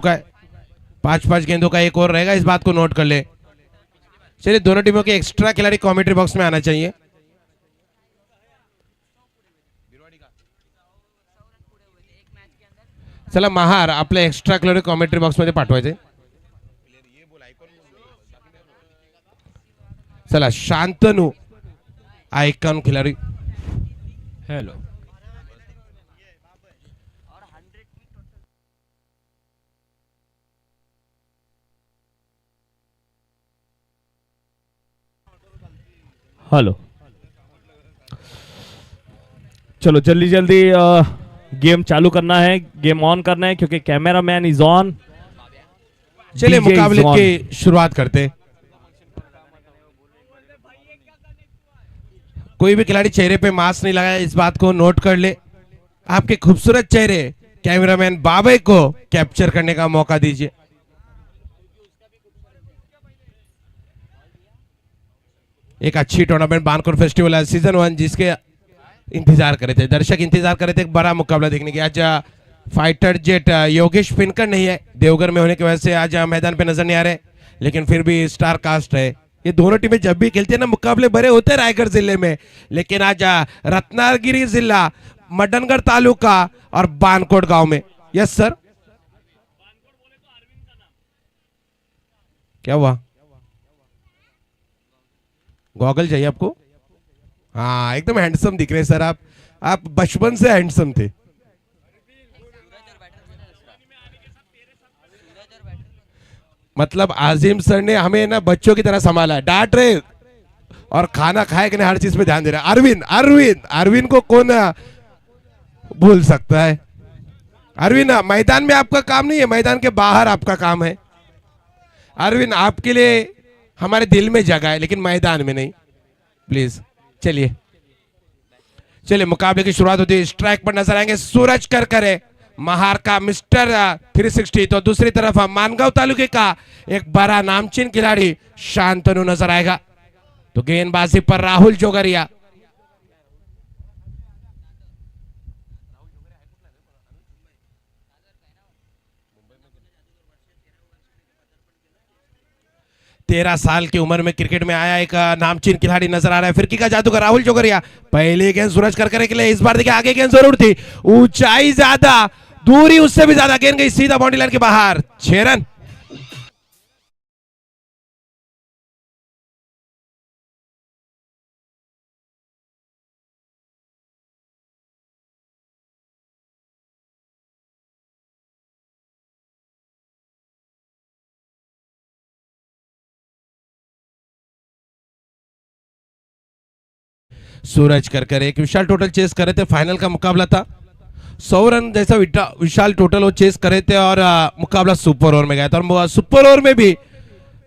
का 5-5 गेंदों का एक और रहेगा, इस बात को नोट कर ले। चलिए दोनों टीमों के एक्स्ट्रा खिलाड़ी कमेंट्री बॉक्स में आना चाहिए। चला महार आपले एक्स्ट्रा खिलाड़ी कमेंट्री बॉक्स मध्ये पाठवायचे। चला शांतनु आयकॉन खिलाड़ी। हेलो हेलो चलो जल्दी जल्दी गेम चालू करना है, गेम ऑन करना है क्योंकि कैमरा मैन इज ऑन। चलिए मुकाबले की शुरुआत करते। कोई भी खिलाड़ी चेहरे पे मास्क नहीं लगाया, इस बात को नोट कर ले। आपके खूबसूरत चेहरे कैमरामैन बाबे को कैप्चर करने का मौका दीजिए। एक अच्छी टूर्नामेंट बानकोर फेस्टिवल है सीजन 1 जिसके इंतजार करे थे दर्शक, इंतजार करे थे एक बड़ा मुकाबला देखने की। आज फाइटर जेट योगेश पिनकर नहीं है, देवघर में होने की वजह से आज मैदान पे नजर नहीं आ रहे, लेकिन फिर भी स्टार कास्ट है। ये दोनों टीमें जब भी खेलती है ना मुकाबले बड़े होते हैं रायगढ़ जिले में, लेकिन आज रत्नागिरी जिला मडनगढ़ तालुका और बानकोट गांव में। यस सर, क्या हुआ? गॉगल चाहिए आपको? हाँ एकदम हैंडसम दिख रहे सर आप बचपन से हैंडसम थे। मतलब आजिम सर ने हमें ना बच्चों की तरह संभाला है, डांट रहे और खाना खाए कि नहीं हर चीज पे ध्यान दे रहे। अरविंद अरविंद अरविंद को कौन भूल सकता है? अरविंद मैदान में आपका काम नहीं है, मैदान के बाहर आपका काम है। अरविंद आपके लिए हमारे दिल में जगह है लेकिन मैदान में नहीं, प्लीज। चलिए चलिए मुकाबले की शुरुआत होती है। स्ट्राइक पर नजर आएंगे सूरज करकरे, महार का मिस्टर 360, तो दूसरी तरफ मानगांव तालुके का एक बड़ा नामचीन खिलाड़ी शांतनु नजर आएगा। तो गेंदबाजी पर राहुल जोगरिया। तेरह साल की उम्र में क्रिकेट में आया एक नामचीन खिलाड़ी नजर आ रहा है, फिरकी का जादूगर राहुल जोगरिया। पहले गेंद सूरज करकरे के लिए, इस बार देखिए आगे गेंद जरूर थी, ऊंचाई ज्यादा, दूरी उससे भी ज्यादा, गेंद गई सीधा बाउंड्री लाइन के बाहर। 6 रन। सूरज करकरे एक विशाल टोटल चेस करे थे, फाइनल का मुकाबला था। 100 रन जैसा विशाल टोटल वो चेस करे थे और मुकाबला सुपर ओवर में गया था और सुपर ओवर में भी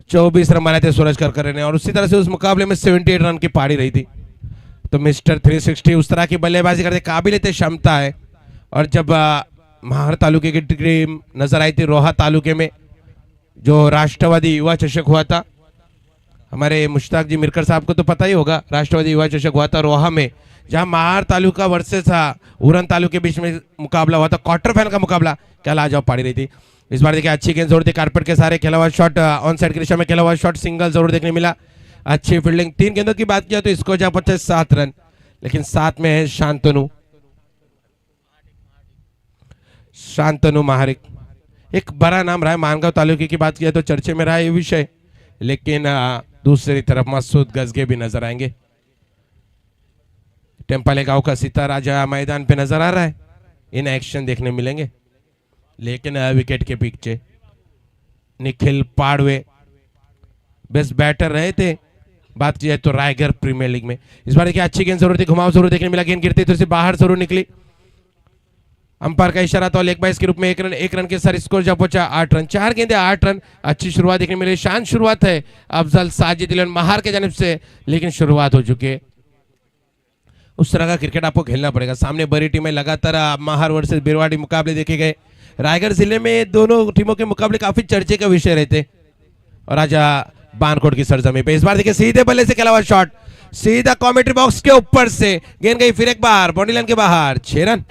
24 रन बनाए थे सूरज करकरे ने, और उसी तरह से उस मुकाबले में 78 रन की पारी रही थी। तो मिस्टर 360 उस तरह की बल्लेबाजी करते काबिल थे, क्षमता है। और जब महार तालुके की टीम नजर आई थी रोहा तालुके में, जो राष्ट्रवादी युवा चषक हुआ था, हमारे मुश्ताक जी मिरकर साहब को तो पता ही होगा, राष्ट्रवादी युवा चषक हुआ था रोहा में, जहां महार तालुका वर्सेस उरन तालुके के बीच में मुकाबला हुआ था, क्वार्टर फाइनल का मुकाबला। क्या लाजवाब पारी रही थी। इस बार देखिए अच्छी गेंद जरूर थी, कारपेट के सारे खेला हुआ शॉट, ऑन साइड की दिशा में खेला हुआ शॉट, सिंगल जरूर देखने मिला। अच्छी फील्डिंग, 3 गेंदों की बात किया तो इसको जा पहुंचे 7 रन, लेकिन साथ में है शांतनु महारिक, एक बड़ा नाम रहा है। मानगांव तालुके की बात किया तो चर्चे में रहा ये विषय, लेकिन दूसरी तरफ मसूद गजगे भी नजर आएंगे। टेम्पाले गांव का सितारा राजा मैदान पे नजर आ रहा है, इन एक्शन देखने मिलेंगे। लेकिन विकेट के पीछे निखिल पाड़वे बेस्ट बैटर रहे थे, बात की जाए तो रायगढ़ प्रीमियर लीग में। इस बार देखिए अच्छी गेंद जरूर थी, घुमाव जरूर देखने मिला, गेंद गिरती तो बाहर जरूर निकली। अंपायर का इशारा था, लेग बाइस के रूप में 1 रन के साथ स्कोर जब पहुंचा 8 रन, 4 गेंदे 8 रन। अच्छी शुरुआत देखने मिली, शान शुरुआत है अफजल साजिद इलेवन महार के जानिब से, लेकिन शुरुआत हो चुकी है। उस तरह का क्रिकेट आपको खेलना पड़ेगा। सामने बड़ी टीमें लगातार महार वर्सेस बिरवाड़ी मुकाबले देखे गए। रायगढ़ जिले में दोनों टीमों के मुकाबले काफी चर्चे का विषय रहते, और आज बानकोट की सरजमी पे इस बार देखिए सीधे बल्ले से खेला हुआ शॉट, सीधा कमेंट्री बॉक्स के ऊपर से गेंद गई फिर एक बार बाउंड्री लाइन के बाहर। 6 रन।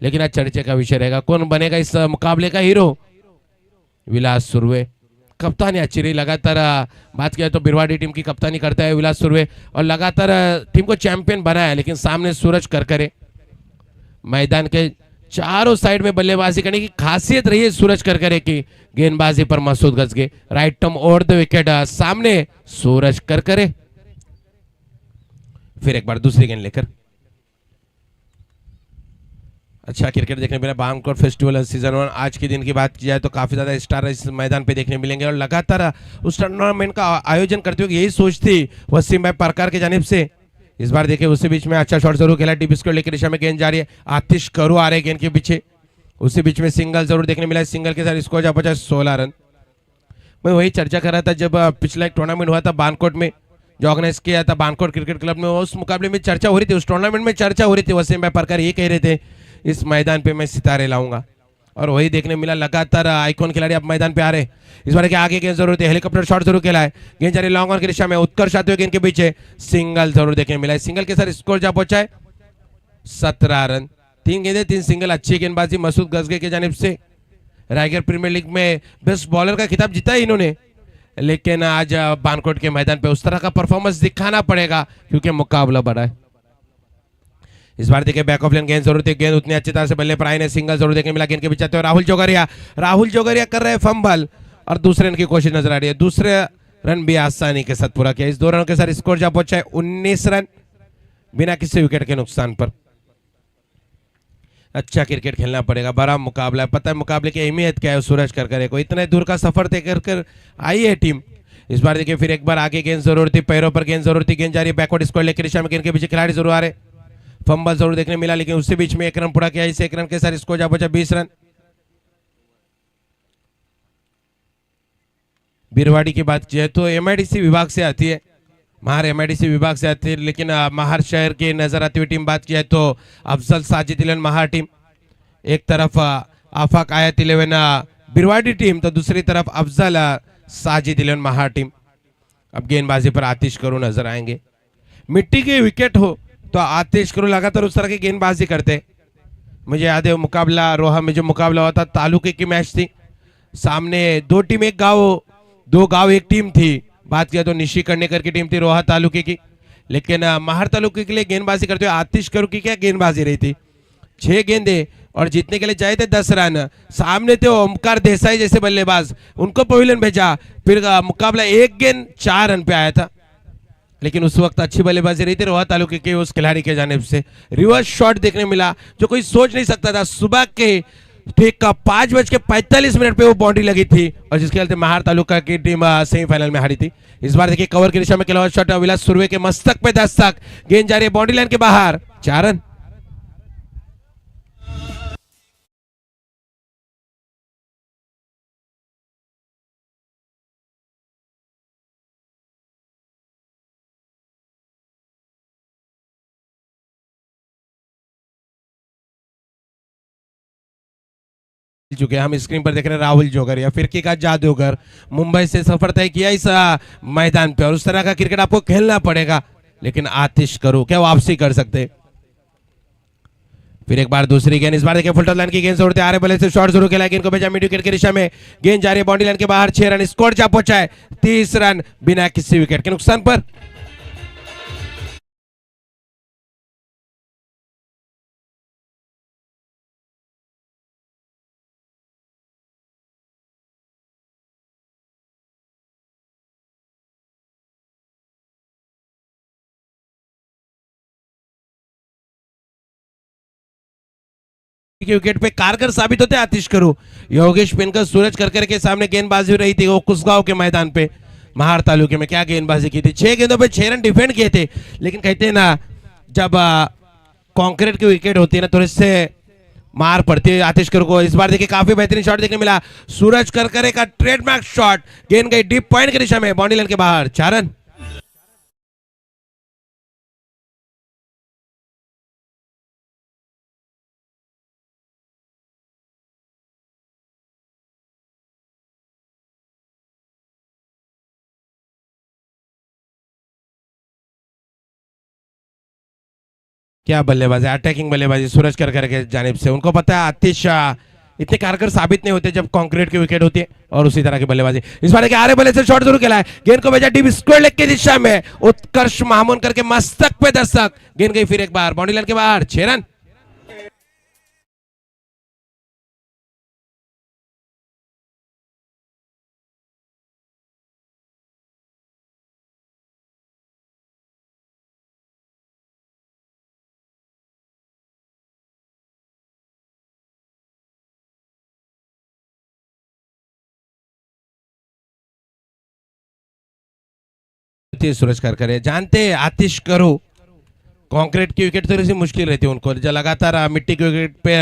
लेकिन आज चर्चे का विषय रहेगा कौन बनेगा इस मुकाबले का हीरो। विलास सुर्वे कप्तानी अच्छी रही लगातार। बात किया तो बिरवाड़ी टीम की कप्तानी करता है विलास सुर्वे और लगातार टीम को चैंपियन बनाया। लेकिन सामने सूरज करकरे, मैदान के चारों साइड में बल्लेबाजी करने की खासियत रही है सूरज करकरे की। गेंदबाजी पर Masood Gajge, right arm over the wicket, सामने सूरज करकरे। फिर एक बार दूसरी गेंद लेकर अच्छा क्रिकेट देखने मिला। बांकोट फेस्टिवल सीजन 1 आज के दिन की बात की जाए तो काफी ज्यादा स्टार इस मैदान पे देखने मिलेंगे और लगातार उस टूर्नामेंट का आयोजन करते हुए यही सोच थी वसीम भाई परकार की जानिब से। इस बार देखिए उसी बीच में अच्छा शॉट जरूर खेला, डीप स्कोर लेकर दिशा में गेंद जा रही है। आतिश करू आ रहे गेंद के पीछे, उसी बीच में सिंगल जरूर देखने मिला। सिंगल के साथ स्कोर जा पहुंचा 16 रन। मैं वही चर्चा कर रहा था जब पिछला एक टूर्नामेंट हुआ था बानकोट में जो ऑर्गेनाइज किया था बानकोट क्रिकेट क्लब में, उस मुकाबले में चर्चा हो रही थी, उस टूर्नामेंट में चर्चा हो रही थी। वसीम भाई परकार ये कह रहे थे इस मैदान पे मैं सितारे लाऊंगा और वही देखने मिला। लगातार आइकॉन खिलाड़ी अब मैदान पे आ रहे। इस बार के आगे गेंद जरूर थी, हेलीकॉप्टर शॉट जरूर खेला है। गेंद जा रही लॉन्ग ऑन की दिशा में, उत्कर्ष आते हुए गेंद के पीछे सिंगल जरूर देखने मिला है। सिंगल के साथ स्कोर जा पहुंचा है 17 रन। 3 गेंदे 3 सिंगल, अच्छी गेंदबाजी मसूद गजगे की जानिब से। रायगढ़ प्रीमियर लीग में बेस्ट बॉलर का खिताब जीता है इन्होंने, लेकिन आज बानकोट के मैदान पे उस तरह का परफॉर्मेंस दिखाना पड़ेगा क्योंकि मुकाबला बड़ा है। इस बार देखिए बैक ऑफ लेन गेंद जरूर थी, गेंद उतनी अच्छी तरह से बल्ले पर आई ने, सिंगल जरूर देखने मिला। गेंद के पीछे राहुल जोगरिया, राहुल जोगरिया कर रहे हैं फंबल और दूसरे रन की कोशिश नजर आ रही है। दूसरे रन भी आसानी के साथ पूरा किया। इस 2 रनों के साथ स्कोर जा पहुंचा है 19 रन बिना किसी विकेट के नुकसान पर। अच्छा क्रिकेट खेलना पड़ेगा, बड़ा मुकाबला है। पता है मुकाबले की अहमियत क्या है सूरज करकरे को, इतने दूर का सफर तय कर आई है टीम। इस बार देखिए फिर एक बार आगे गेंद जरूर थी, पैरों पर गेंद जरूर थी, गेंद जा रही है बैकवर्ड स्क्वायर लेकर दिशा में। गेंद के पीछे खिलाड़ी जरूर आ रहे, फंबल जरूर देखने मिला, लेकिन उसी बीच में 1 रन पूरा किया। इस 1 रन के साथ स्कोर जा पहुंचा 20 रन। बिरवाड़ी की बात की जाए तो एमआईडीसी विभाग से आती है, महार एमआईडीसी विभाग से आती है, लेकिन महार शहर के नजर आती हुई टीम बात की जाए तो अफजल साजिद 11 महार टीम, एक तरफ आफाक आयत 11 बिरवाड़ी टीम, तो दूसरी तरफ अफजल साजिद 11 महार टीम। अब गेंदबाजी पर आतिश करू नजर आएंगे। मिट्टी के विकेट हो तो आतिश करू लगातार उस तरह की गेंदबाजी करते। मुझे याद है मुकाबला रोहा में जो मुकाबला हुआ था तालुके की मैच थी, सामने 2 टीम 1 गांव 2 गांव 1 टीम थी। बात किया तो निशी कर्णेकर की टीम थी रोहा तालुके की, लेकिन महार तालुके के लिए गेंदबाजी करते हुए आतिश करू की क्या गेंदबाजी रही थी। 6 गेंदे और जीतने के लिए चाहे थे 10 रन। सामने थे ओमकार देसाई जैसे बल्लेबाज, उनको पवेलियन भेजा, फिर मुकाबला 1 गेंद 4 रन पे आया था। लेकिन उस वक्त अच्छी बल्लेबाजी रही थी रोहा तालुके के उस खिलाड़ी के जानिब से। रिवर्स शॉट देखने मिला जो कोई सोच नहीं सकता था। सुबह के ठीक 5:45 पे वो बाउंड्री लगी थी और जिसके चलते महार तालुका की टीम सेमीफाइनल में हारी थी। इस बार देखिए कवर की दिशा में खेला हुआ शॉट, विलास सुर्वे के मस्तक पे दस्तक, गेंद जा रही है बाउंड्री लाइन के बाहर, 4 रन। चुके हम स्क्रीन पर देख रहे हैं राहुल जोगरिया, फिरकी का जादूगर, मुंबई से सफर तय किया इस मैदान पे और उस तरह का क्रिकेट आपको खेलना पड़ेगा। लेकिन आतिश करो क्या वापसी कर सकते। फिर एक बार दूसरी गेंद, इस बार देखिए फुल लाइन की गेंद छोड़ते आ रहे बल्ले से शॉट जरूर खेला, गेंद को भेजा मिड विकेट की दिशा में, गेंद जा रही है बाउंड्री लाइन के बाहर, 6 रन, स्कोर जा पहुंचा है 30 रन बिना किसी विकेट के नुकसान पर। के विकेट पे कारगर साबित होते आतिश करू। योगेश पेनकर सूरज करकर के सामने गेंदबाजी रही थी वो कुसगांव के मैदान पे महार तालुके में, क्या गेंदबाजी की थी। 6 गेंदों पे 6 रन डिफेंड किए थे, लेकिन कहते हैं ना जब कॉन्क्रीट की विकेट होती है ना तो इससे मार पड़ती है आतिश करू को। इस बार देखिए काफी बेहतरीन शॉट देखने मिला, सूरज करकरे का ट्रेडमार्क शॉट, गेंद गई डीप पॉइंट की दिशा में बाउंड्री लाइन के बाहर, 4 रन। क्या बल्लेबाजी, अटैकिंग बल्लेबाजी सूरज करकर के जानिब से। उनको पता है आतिश इतने कारगर साबित नहीं होते जब कंक्रीट की विकेट होती है, और उसी तरह की बल्लेबाजी इस बार के आरे बल्ले से शॉट जरूर खेला है, गेंद को भेजा डीप स्क्वायर लेग की दिशा में, उत्कर्ष मामून करके मस्तक पे दस्तक, गेंद गई फिर एक बार बाउंड्री लाइन के बाहर, 6 रन। सूरज करकरे जानते हैं आतिश करो कंक्रीट की विकेट थोड़ी सी मुश्किल रहती है उनको, जब लगातार मिट्टी की विकेट पे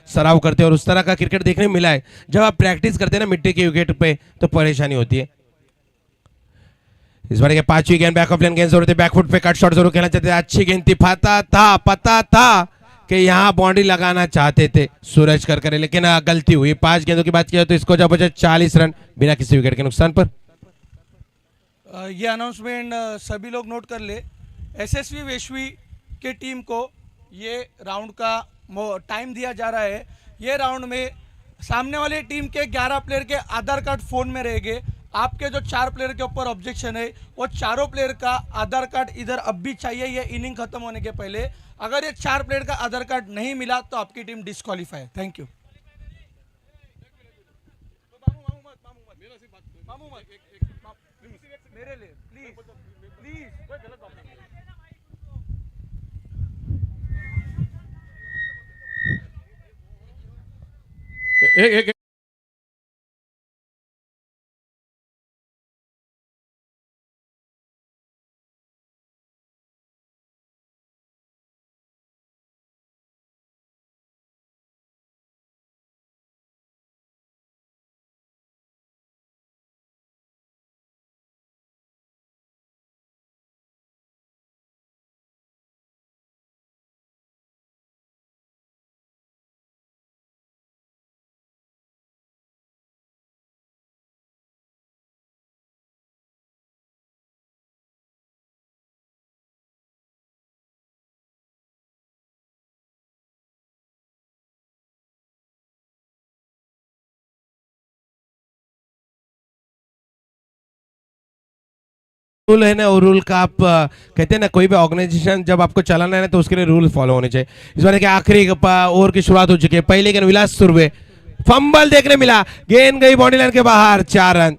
सराव करते हैं, और उस तरह का क्रिकेट देखने मिला है। जब आप प्रैक्टिस करते हैं ना मिट्टी की विकेट पे तो परेशानी होती है। इस बार के 5वीं गेंद बैक ऑफ लेन गेंद जरूर थे, बैकफुट पे कट शॉट जरूर खेलना चाहते थे, अच्छी गेंद थी, पता था कि यहाँ बाउंड्री लगाना चाहते थे सूरज करकरे, लेकिन गलती हुई। 5 गेंदों की बात किया तो इसको जब बचे 40 रन बिना किसी विकेट के नुकसान पर। ये अनाउंसमेंट सभी लोग नोट कर ले। एसएसवी वेशवी के टीम को ये राउंड का टाइम दिया जा रहा है। ये राउंड में सामने वाली टीम के 11 प्लेयर के आधार कार्ड फ़ोन में रहेंगे। आपके जो 4 प्लेयर के ऊपर ऑब्जेक्शन है वो चारों प्लेयर का आधार कार्ड इधर अब भी चाहिए, ये इनिंग खत्म होने के पहले। अगर ये 4 प्लेयर का आधार कार्ड नहीं मिला तो आपकी टीम डिस्क्वालीफाई है। Thank you. मेरे लिए प्लीज प्लीज एक रूल है ना, वो रूल का आप कहते हैं ना कोई भी ऑर्गेनाइजेशन जब आपको चलाना है ना तो उसके लिए रूल फॉलो होने चाहिए। इस बार के आखिरी ओवर की शुरुआत हो चुकी है, पहले गेंद विलास सुरवे, फंबल देखने मिला, गेंद गई बाउंड्री लाइन के बाहर, 4 run.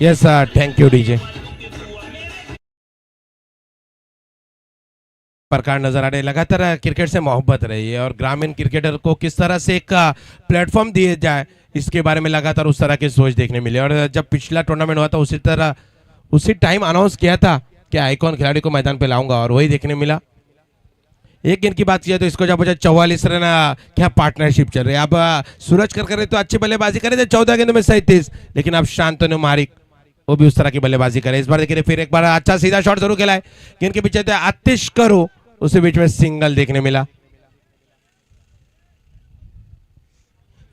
Yes thank you DJ. प्रकार नजर आ रहे, लगातार क्रिकेट से मोहब्बत रही है और ग्रामीण क्रिकेटर को किस तरह से एक प्लेटफॉर्म दिए जाए इसके बारे में लगातार उस तरह की सोच देखने मिली। और जब पिछला टूर्नामेंट हुआ था उसी टाइम अनाउंस किया था कि आइकॉन खिलाड़ी को मैदान पे लाऊंगा, और वही देखने मिला। एक गेंद की बात किया तो इसको जब बचा 44 रन, क्या पार्टनरशिप चल रही है। अब सूरज करकरे तो अच्छी बल्लेबाजी करे थे 14 गेंदों में 37, लेकिन अब शांतनु मारिक वो भी उस तरह की बल्लेबाजी करे। इस बार देखिए फिर एक बार अच्छा सीधा शॉट जरूर खेला है, गेंद के पीछे आतिश करो, उसी बीच में सिंगल देखने मिला।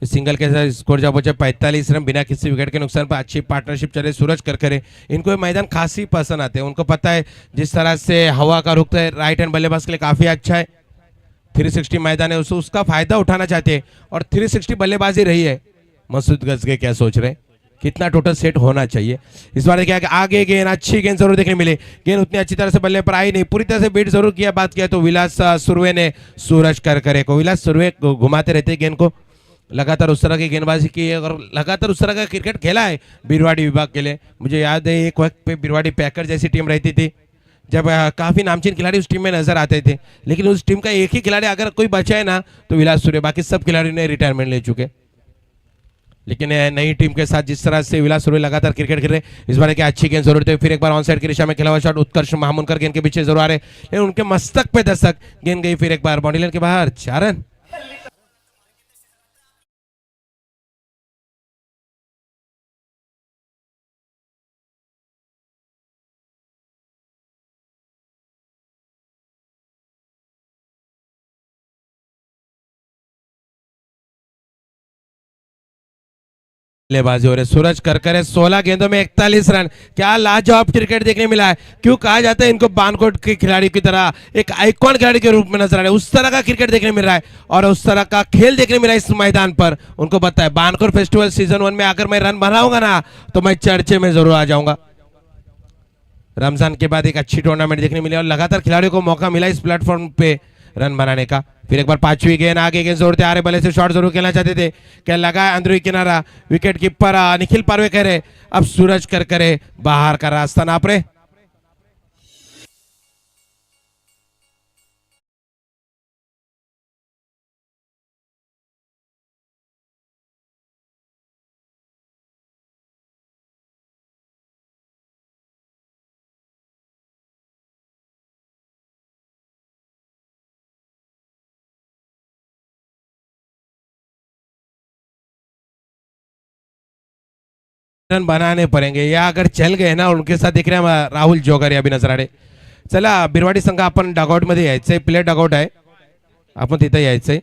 सिंगल के साथ स्कोर जब पहुंचे 45 रन बिना किसी विकेट के नुकसान पर। अच्छी पार्टनरशिप चले सूरज करकरे, इनको ये मैदान खासी पसंद आते हैं। उनको पता है जिस तरह से हवा का रुख है राइट हैंड बल्लेबाज के लिए काफी अच्छा है। 360 मैदान है, उसका फायदा उठाना चाहते हैं, और 360 बल्लेबाजी रही है। मसूद गजगे क्या सोच रहे हैं, कितना टोटल सेट होना चाहिए। इस बार देखिए आगे गेंद, अच्छी गेंद जरूर देखने मिली, गेंद उतनी अच्छी तरह से बल्ले पर आई नहीं, पूरी तरह से बीट जरूर किया। बात किया तो विलास सुरवे ने सूरज करकरे को, विलास सुरवे घुमाते रहते गेंद को, लगातार उस तरह की गेंदबाजी की है और लगातार उस तरह का क्रिकेट खेला है बिरवाड़ी विभाग के लिए। मुझे याद है एक वक्त पे बिरवाड़ी पैकर जैसी टीम रहती थी, जब काफी नामचीन खिलाड़ी उस टीम में नजर आते थे, लेकिन उस टीम का एक ही खिलाड़ी अगर कोई बचा है ना तो विलास सूर्य, बाकी सब खिलाड़ी ने रिटायरमेंट ले चुके। लेकिन नई टीम के साथ जिस तरह से विलास सूर्य लगातार क्रिकेट खेल रहे, इस बार की अच्छी गेंद जरूर थे। फिर एक बार ऑन साइड की दिशा में खेला हुआ शॉट, उत्कर्ष महामुनकर गेंद के पीछे जरूर आ रहे, लेकिन उनके मस्तक पे दस्तक, गेंद गई फिर एक बार बाउंड्री लाइन के बाहर, 4 रन। बल्लेबाजी हो रही है। सूरज करकर 16 गेंदों में 41 रन। क्या लाजवाब क्रिकेट देखने मिला है। क्यों कहा जाता है इनको बानकोट के खिलाड़ी की तरह एक आइकॉन खिलाड़ी के रूप में नजर आ रहे हैं। उस तरह का क्रिकेट देखने मिल रहा है और उस तरह का खेल देखने मिला है इस मैदान पर। उनको पता है बानकोट फेस्टिवल सीजन 1 में अगर मैं रन बनाऊंगा ना तो मैं चर्चे में जरूर आ जाऊंगा। रमजान के बाद एक अच्छी टूर्नामेंट देखने मिली और लगातार खिलाड़ियों को मौका मिला इस प्लेटफॉर्म पे रन बनाने का। फिर एक बार पांचवी गेंद आगे गेंद जोड़ते आ रहे बल्ले से शॉट जरूर खेलना चाहते थे। क्या लगा अंदरूनी किनारा विकेट कीपर निखिल पारवेकर है। अब सूरज कर बाहर का रास्ता नाप रहे। रन बनाने पड़ेंगे या अगर चल गए ना उनके साथ देख रहे हैं राहुल जोगरिया भी नजर आ रहे। चला बिरवाडी संघ आपण डगआउट मध्ये यायचंय। प्ले डगआउट आहे आपण तिथे यायचंय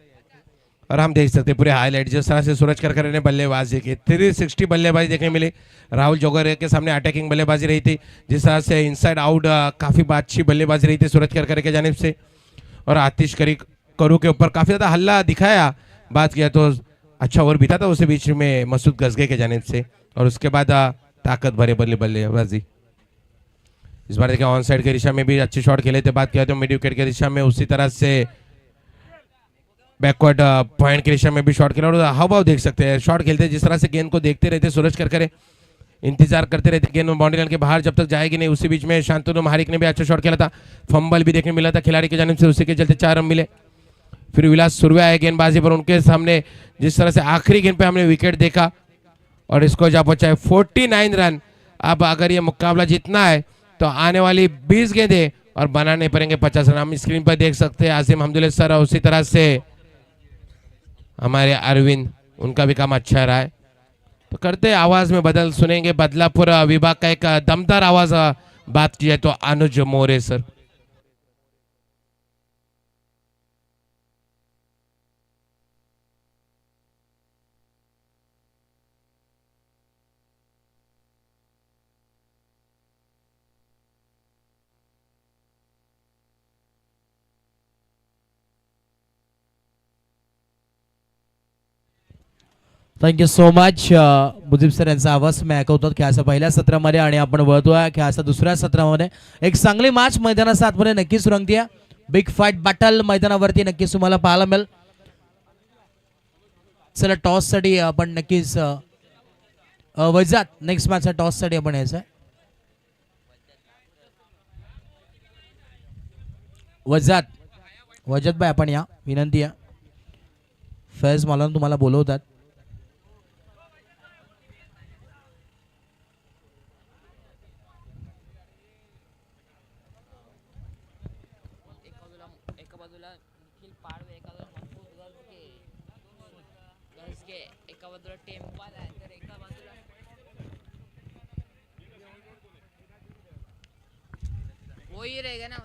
और हम देख सकते पूरे हाईलाइट जिस तरह से सूरज करकर ने बल्लेबाजी की 360 बल्लेबाजी देखने मिली। राहुल जोगरिया के सामने अटैकिंग बल्लेबाजी रही थी। जिस तरह से इनसाइड आउट काफी अच्छी बल्लेबाजी रही थी सूरज करकर के जानिब से और आतिश करू के ऊपर काफी ज्यादा हल्ला दिखाया। बात किया तो अच्छा ओवर बीता था उसे बीच में मसूद गजगे के जानिब से और उसके बाद ताकत भरे बल्लेबाजी। इस बार देखिए ऑन साइड की दिशा में भी अच्छे शॉट खेले थे। बात किया तो मिड विकेट की दिशा में उसी तरह से बैकवर्ड पॉइंट की दिशा में भी शॉट खेला और हाव देख सकते हैं। शॉट खेलते जिस तरह से गेंद को देखते रहते सूरज करकर इंतजार करते रहते गेंद बाउंड्री लाइन के बाहर जब तक जाएगी नहीं। उसी बीच में शांतनु महारिक ने भी अच्छा शॉट खेला था। फंबल भी देखने मिला था खिलाड़ी के जानिब से उसी के चलते 4 रन मिले। फिर विलास सुरवे आए गेंदबाजी पर उनके सामने जिस तरह से आखिरी गेंद पे हमने विकेट देखा और इसको जा पहुंचा है 49 रन। अब अगर ये मुकाबला जीतना है तो आने वाली 20 गेंदें और बनाने पड़ेंगे 50 रन। हम स्क्रीन पर देख सकते हैं आसिम हमदुल्ला सर और उसी तरह से हमारे अरविंद उनका भी काम अच्छा रहा है। तो करते आवाज में बदल सुनेंगे बदलापुर विभाग का एक दमदार आवाज बात की जाए तो Anuj More sir. Thank you so much Mujeeb sir यांचा आवाज मी ऐकवतो खेळाच्या पहिल्या सत्रामध्ये आणि आपण वळतोय खेळाच्या दुसऱ्या सत्रामध्ये। एक चांगली मॅच मैदानाच्या आतमध्ये नक्कीच रंगतीये। बिग फाईट बॅटल मैदानावरती नक्कीच तुम्हाला पाहायला मिळेल। चला टॉस साठी आपण नक्कीच वजात नेक्स्ट मॅच टॉस साठी आपण यायचं वजात वजात भाई आपण या विनंती आहे। फैज मौलाना तुम्हाला बोलवतात। एका बाजूला निखिल पाडवे एका बाजूला मजबूत गजगे एका बाजूला टेम्पल आहे तर एका बाजूला वही रहेगा ना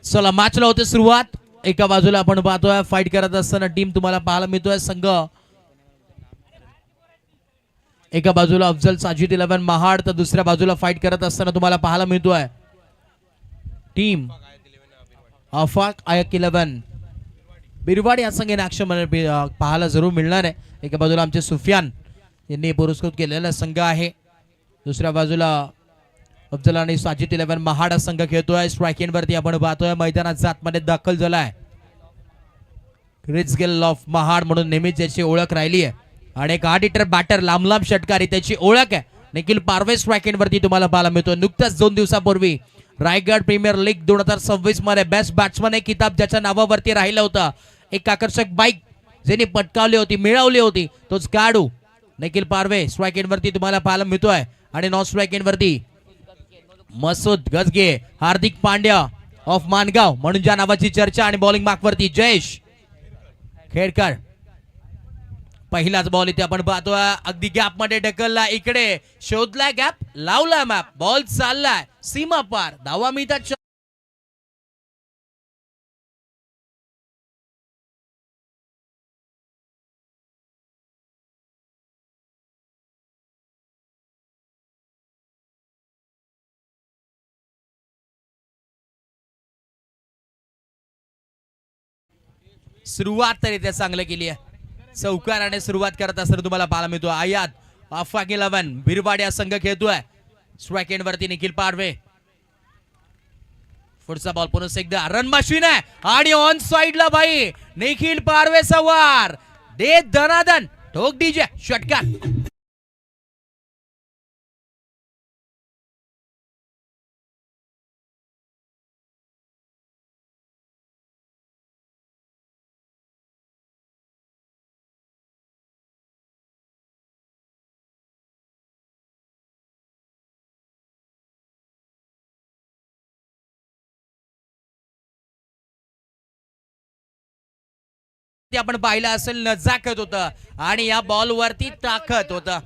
चला मॅचला होते सुरुवात। एका बाजूला आपण पाहतोय फाईट करत असताना टीम तुम्हाला पाहायला मिळतोय संघ। एका बाजूला अफजल साजिद 11 महाड तर दुसऱ्या बाजूला फाईट करत असताना तुम्हाला पाहायला मिळतोय टीम आफाक आयक 11 बिरवाडी या संघ इन ऍक्शन मध्ये पाहायला जरूर मिळणार आहे। एका बाजूला आमचे सुफियान यांनी पुरस्कृत केलेला संघ आहे। दुसऱ्या बाजूला अफजल आणि साजिद 11 महाड संघ खेळतोय। स्ट्राइकिंग वरती आपण पाहतोय मैदानात जातमध्ये दाखल झालाय रिचगेल ऑफ महाड म्हणून नेहमीच याची ओळख राहिली आहे आणि एक 8 हिटर बॅटर लांब लांब षटकारी त्याची ओळख आहे। निखिल पारवे स्ट्राइकिंग वरती तुम्हाला पाहायला मिळतो। नुकताच 2 दिवसापूर्वी रायगड प्रीमियर लीग 2026 मध्ये बेस्ट बॅट्समन हे किताब ज्याच्या नावावरती राहिलं होतं एक आकर्षक बाईक ज्यांनी पटकावली होती, मिळवली होती, तोच खेळाडू निखिल पारवे स्ट्राईक एंड वरती तुम्हाला पाहायला मिळतोय. आणि नॉन स्ट्राईक एंड वरती मसूद गजगे, हार्दिक पांड्या ऑफ मानगाव म्हणून ज्या नावाची चर्चा. आणि बॉलिंग मार्क वरती जयेश खेडकर. पहिलाच बॉल इथे आपण पाहतोय, अगदी गॅप मध्ये ढकलला, इकडे शोधलाय गॅप, लावलाय मॅप, बॉल चाललाय सीमा पार, धावा मिळतात. सुरुवात तर इथे चांगलं केली आहे, चौकाराने सुरुवात करत असताना तुम्हाला पाहायला मिळतो. आयात अफाक 11 बिरवाड या संघ खेळतोय. स्ट्राईक एंड वरती निखिल पारवे. पुढचा बॉल पुन्हा एकदा रन मशीन आहे आणि ऑन साइडला बाई निखिल पारवे सवार दे दनादन ठोक डीजे षटकार. ते आपण पाहिलं असेल, नजाकत होतं आणि या बॉल वरती ताकद होतं.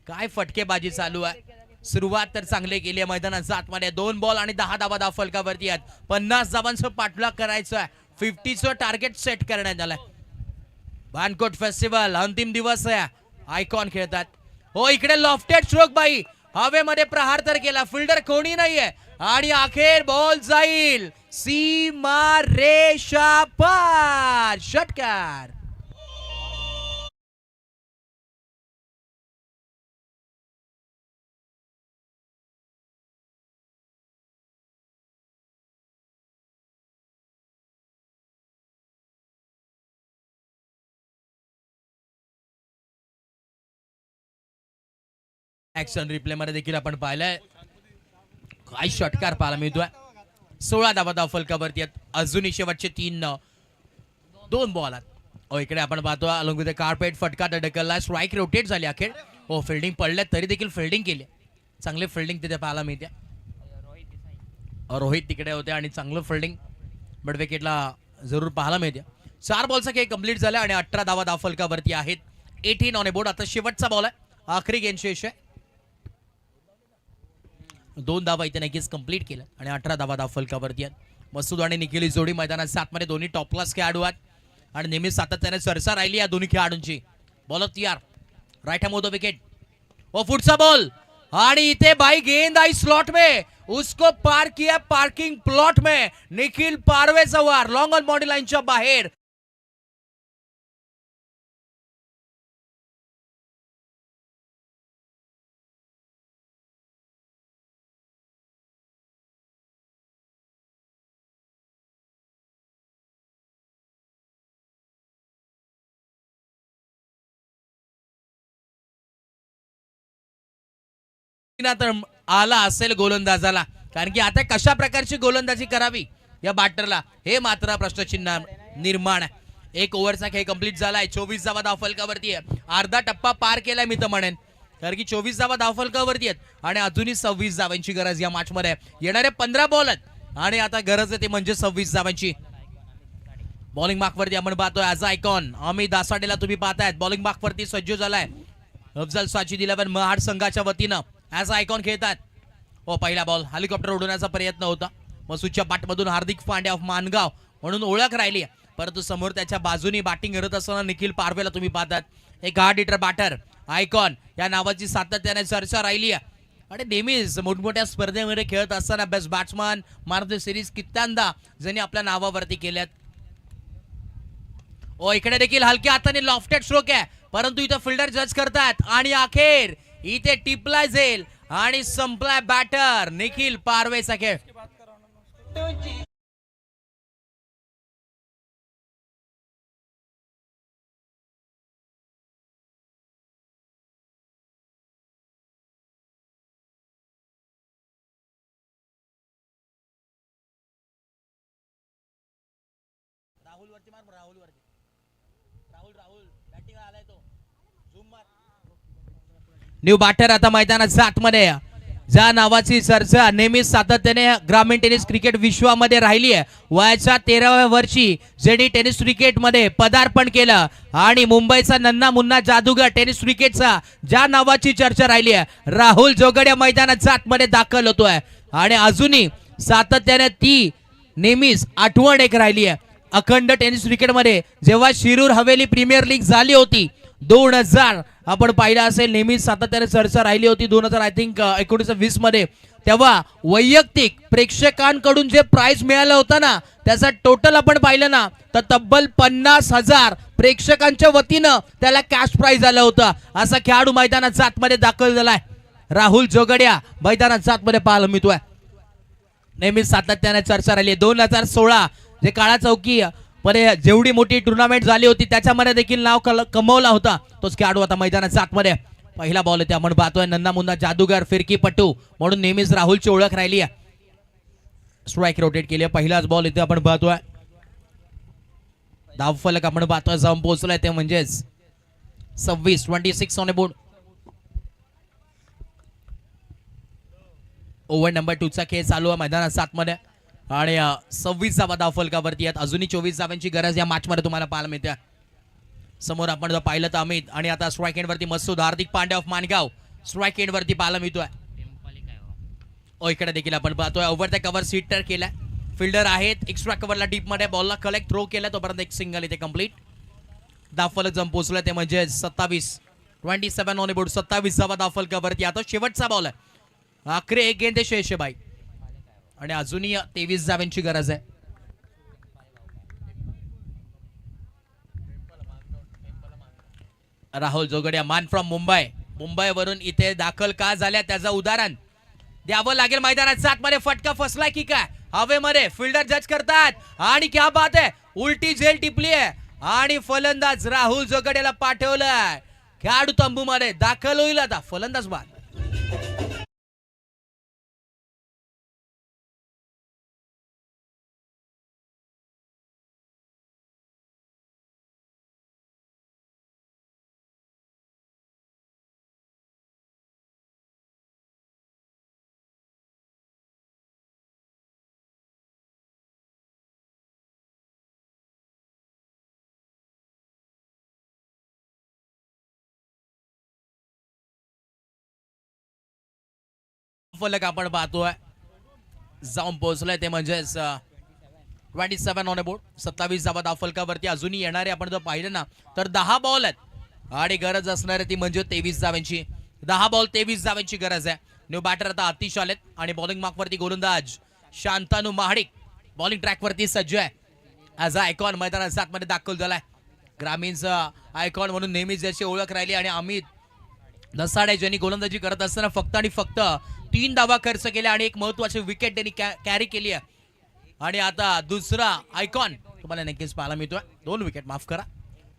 काय फटकेबाजी चालू आहे. सुरुवात तर चांगली केली आहे मैदानाच्या आतमध्ये. 2 बॉल आणि 10 धावा धाव फलकावरती आहेत. 50 धावांचं पाठलाग करायचं आहे. 50चं टार्गेट सेट करण्यात आलंय. बानकोट फेस्टिवल अंतिम दिवस आहे. आयकॉन खेळतात. हो इकडे लॉफ्टेड स्ट्रोक बाई हवेमध्ये प्रहार तर केला, फिल्डर कोणी नाहीये आणि अखेर बॉल जाईल सीमा रेषा पार, षटकार. ऍक्शन रिप्ले मध्ये देखील आपण पाहिलंय, काय षटकार पाहायला मिळतोय. 16 धावा धाव फलकावरती आहेत. अजूनही शेवटचे 2 बॉल आहेत. इकडे आपण पाहतो अलॉंग विथ कार्पेट फटका ढकलला, स्ट्राईक रोटेट झाली अखेर. फिल्डिंग पडले तरी देखील फिल्डिंग केली, चांगले फिल्डिंग तिथे पाहायला मिळते. रोहित तिकडे होते आणि चांगलं फिल्डिंग मिड विकेटला जरूर पाहायला मिळते. 4 बॉलचा खेळ कंप्लीट झाला आणि 18 धावा धाव फलकावरती आहेत. 18 ऑन ए बोर्ड. आता शेवटचा बॉल आहे, आखरी गेम शेष आहे. 2 धावा इथे नक्कीच कंप्लीट केलं आणि 18 धावा धाव फलकावरती आहेत. मसूद आणि निखिल ही जोडी मैदानात 7 मध्ये दोन्ही टॉप क्लास खेळाडू आहेत आणि नेहमी सातत्याने चर्चा राहिली या दोन्ही खेळाडूंची. बॉलर तयार, राइट हैंड द विकेट. पुढचा बॉल आणि इथे बाई गेंद आई स्लॉट में, उसको पार किया पार्किंग प्लॉट में. निखिल पारवे सवार लॉन्ग ऑन बॉडी लाईनच्या बाहेर. तर आला असेल गोलंदाजाला, कारण की आता कशा प्रकारची गोलंदाजी करावी या बॅटरला हे मात्र प्रश्नचिन्ह निर्माण आहे. 1 ओव्हरचा खेळ कंप्लीट झालाय. 24 धावा धाव फलकावरती आहे. अर्धा टप्पा पार केलाय मी तर म्हणेन, कारण की 24 धावा धाव फलकावरती आहेत आणि अजूनही 26 धावांची गरज या मॅच मध्ये. येणारे 15 बॉल आहेत आणि आता गरज आहे ते म्हणजे 26 धावांची. बॉलिंग मार्क वरती आपण पाहतोय ॲज आयकॉन अमित दासाडेला तुम्ही पाहतायत. बॉलिंग मार्क वरती सज्ज झालाय. अफजल साजिद 11 महाड संघाच्या वतीनं ॲज आयकॉन खेळतात. पहिला बॉल हेलिकॉप्टर उडवण्याचा प्रयत्न होता. मसूदच्या बॅटमधून हार्दिक पांड्या ऑफ मानगाव म्हणून ओळख राहिली, परंतु समोर त्याच्या बाजूनी बॅटिंग करत असताना निखिल पारवेला तुम्ही पाहतात. एक हार्ड हिटर बॅटर आयकॉन या नावाची सातत्याने चर्चा राहिली आहे आणि नेहमीच मोठमोठ्या स्पर्धेमध्ये खेळत असताना बेस्ट बॅट्समन मान ऑफ द सिरीज कित्यांदा ज्यांनी आपल्या नावावरती केल्यात. इकडे देखील हलक्या हाताने लॉफ्टेड स्ट्रोक आहे, परंतु इथं फिल्डर जज करतात आणि अखेर इथे टिपला जाईल आणि संपलाय बॅटर निखिल पारवेचा खेळ. राहुल वरती मार, राहुल वरती न्यू बॅटर आता मैदानात आतमध्ये ज्या नावाची चर्चा नेहमीच सातत्याने ग्रामीण टेनिस क्रिकेट विश्वामध्ये राहिली आहे. वयाच्या 13व्या वर्षी ज्यांनी टेनिस क्रिकेटमध्ये पदार्पण केलं आणि मुंबईचा नन्ना मुन्ना जादूगर टेनिस क्रिकेटचा ज्या नावाची चर्चा राहिली आहे, राहुल जोगड्या मैदानात आतमध्ये दाखल होतोय आणि अजूनही सातत्याने ती नेहमीच आठवण एक राहिली आहे. अखंड टेनिस क्रिकेटमध्ये जेव्हा शिरूर हवेली प्रीमियर लीग झाली होती 2000 आपण पाहिलं असेल, नेहमीच सातत्याने चर्चा राहिली होती. 2000 आय थिंक 1920 मध्ये तेव्हा वैयक्तिक प्रेक्षकांकडून जे प्राइज मिळालं होतं ना, त्याचा टोटल आपण पाहिलं ना तर तब्बल 50,000 प्रेक्षकांच्या वतीनं त्याला कॅश प्राइज आलं होतं. असा खेळाडू मैदानात आतमध्ये दाखल झालाय. राहुल जोगड्या मैदानात आतमध्ये पाहायला मिळतोय. नेहमीच सातत्याने चर्चा राहिली. 2016 जे काळा चौकी मध्ये जेवढी मोठी टुर्नामेंट झाली होती त्याच्यामध्ये देखील नाव कमवला होता तोच खेळाडू आता मैदानात आतमध्ये. पहिला बॉल येते, आपण पाहतोय नन्ना मुन्ना जादूगर फिरकीपटू म्हणून नेहमीच राहुलची ओळख राहिली आहे. स्ट्राईक रोटेट केली आहे. पहिलाच बॉल येते, आपण पाहतोय धावफलक आपण पाहतोय जाऊन पोहोचलाय ते म्हणजेच 26 ऑन बोर्ड. ओव्हर नंबर 2 चा खेळ चालू आहे मैदानात आतमध्ये आणि 26 धावा धावफलकावरती आहेत. अजूनही 24 धाव्यांची गरज या मॅच मध्ये तुम्हाला पाहायला मिळते. समोर आपण जर पाहिलं तर अमित आणि आता स्ट्राईक एंड वरती Masood Hardik Pandya off Mangaon strike end वरती पाहायला मिळतोय. इकडे देखील आपण पाहतोय ओव्हर द कव्हर सीटर केलाय. फिल्डर आहेत एक्स्ट्रा कव्हरला डीप मध्ये बॉलला कलेक्ट थ्रो केला तोपर्यंत एक सिंगल इथे कंप्लीट. धावफलक जम पोहोचलं ते म्हणजे 27 ऑन बोर्ड. 27 धावा धावफलकावरती. आता शेवटचा बॉल आहे. आखरे एक गेंद शेष बाई आणि अजूनही 23 धाव्यांची गरज आहे. राहुल जोगड्या मान फ्रॉम मुंबईवरून इथे दाखल का झाल्या त्याचं उदाहरण द्यावं लागेल. मैदानात आतमध्ये फटका फसलाय की काय हवेमध्ये फिल्डर जज करतात आणि क्या बात आहे, उलटी झेल टिपली आहे आणि फलंदाज राहुल जोगड्याला पाठवलंय. खेळाडू तंबू मध्ये दाखल होईल. आता फलंदाज बाद. फलक आपण पाहतोय जाऊन पोहोचलाय ते म्हणजेच 27 ऑन बोर्ड. 27 धावा धावफलकावरती अजूनही येणारे आपण जर पाहिलं ना तर 10 बॉल आहेत आणि गरज असणारी ती म्हणजे 23 धाव्यांची. 10 बॉल 23 धाव्यांची गरज आहे. न्यू बॅटर आता आतिश आलेत आणि बॉलिंग मार्कवरती गोलंदाज शांतानु महाडिक बॉलिंग ट्रॅकवरती सज्ज आहे. ॲज अ आयकॉन मैदानात आतमध्ये दाखल झालाय. ग्रामीणचा आयकॉन म्हणून नेहमीच ज्याची ओळख राहिली आणि अमित दसाडे ज्यांनी गोलंदाजी करत असताना फक्त आणि फक्त 3 धावा खर्च केल्या आणि एक महत्वाची विकेट त्यांनी कॅरी केली आहे. आणि आता दुसरा आयकॉन तुम्हाला नक्कीच पाहायला मिळतोय. 2 विकेट माफ करा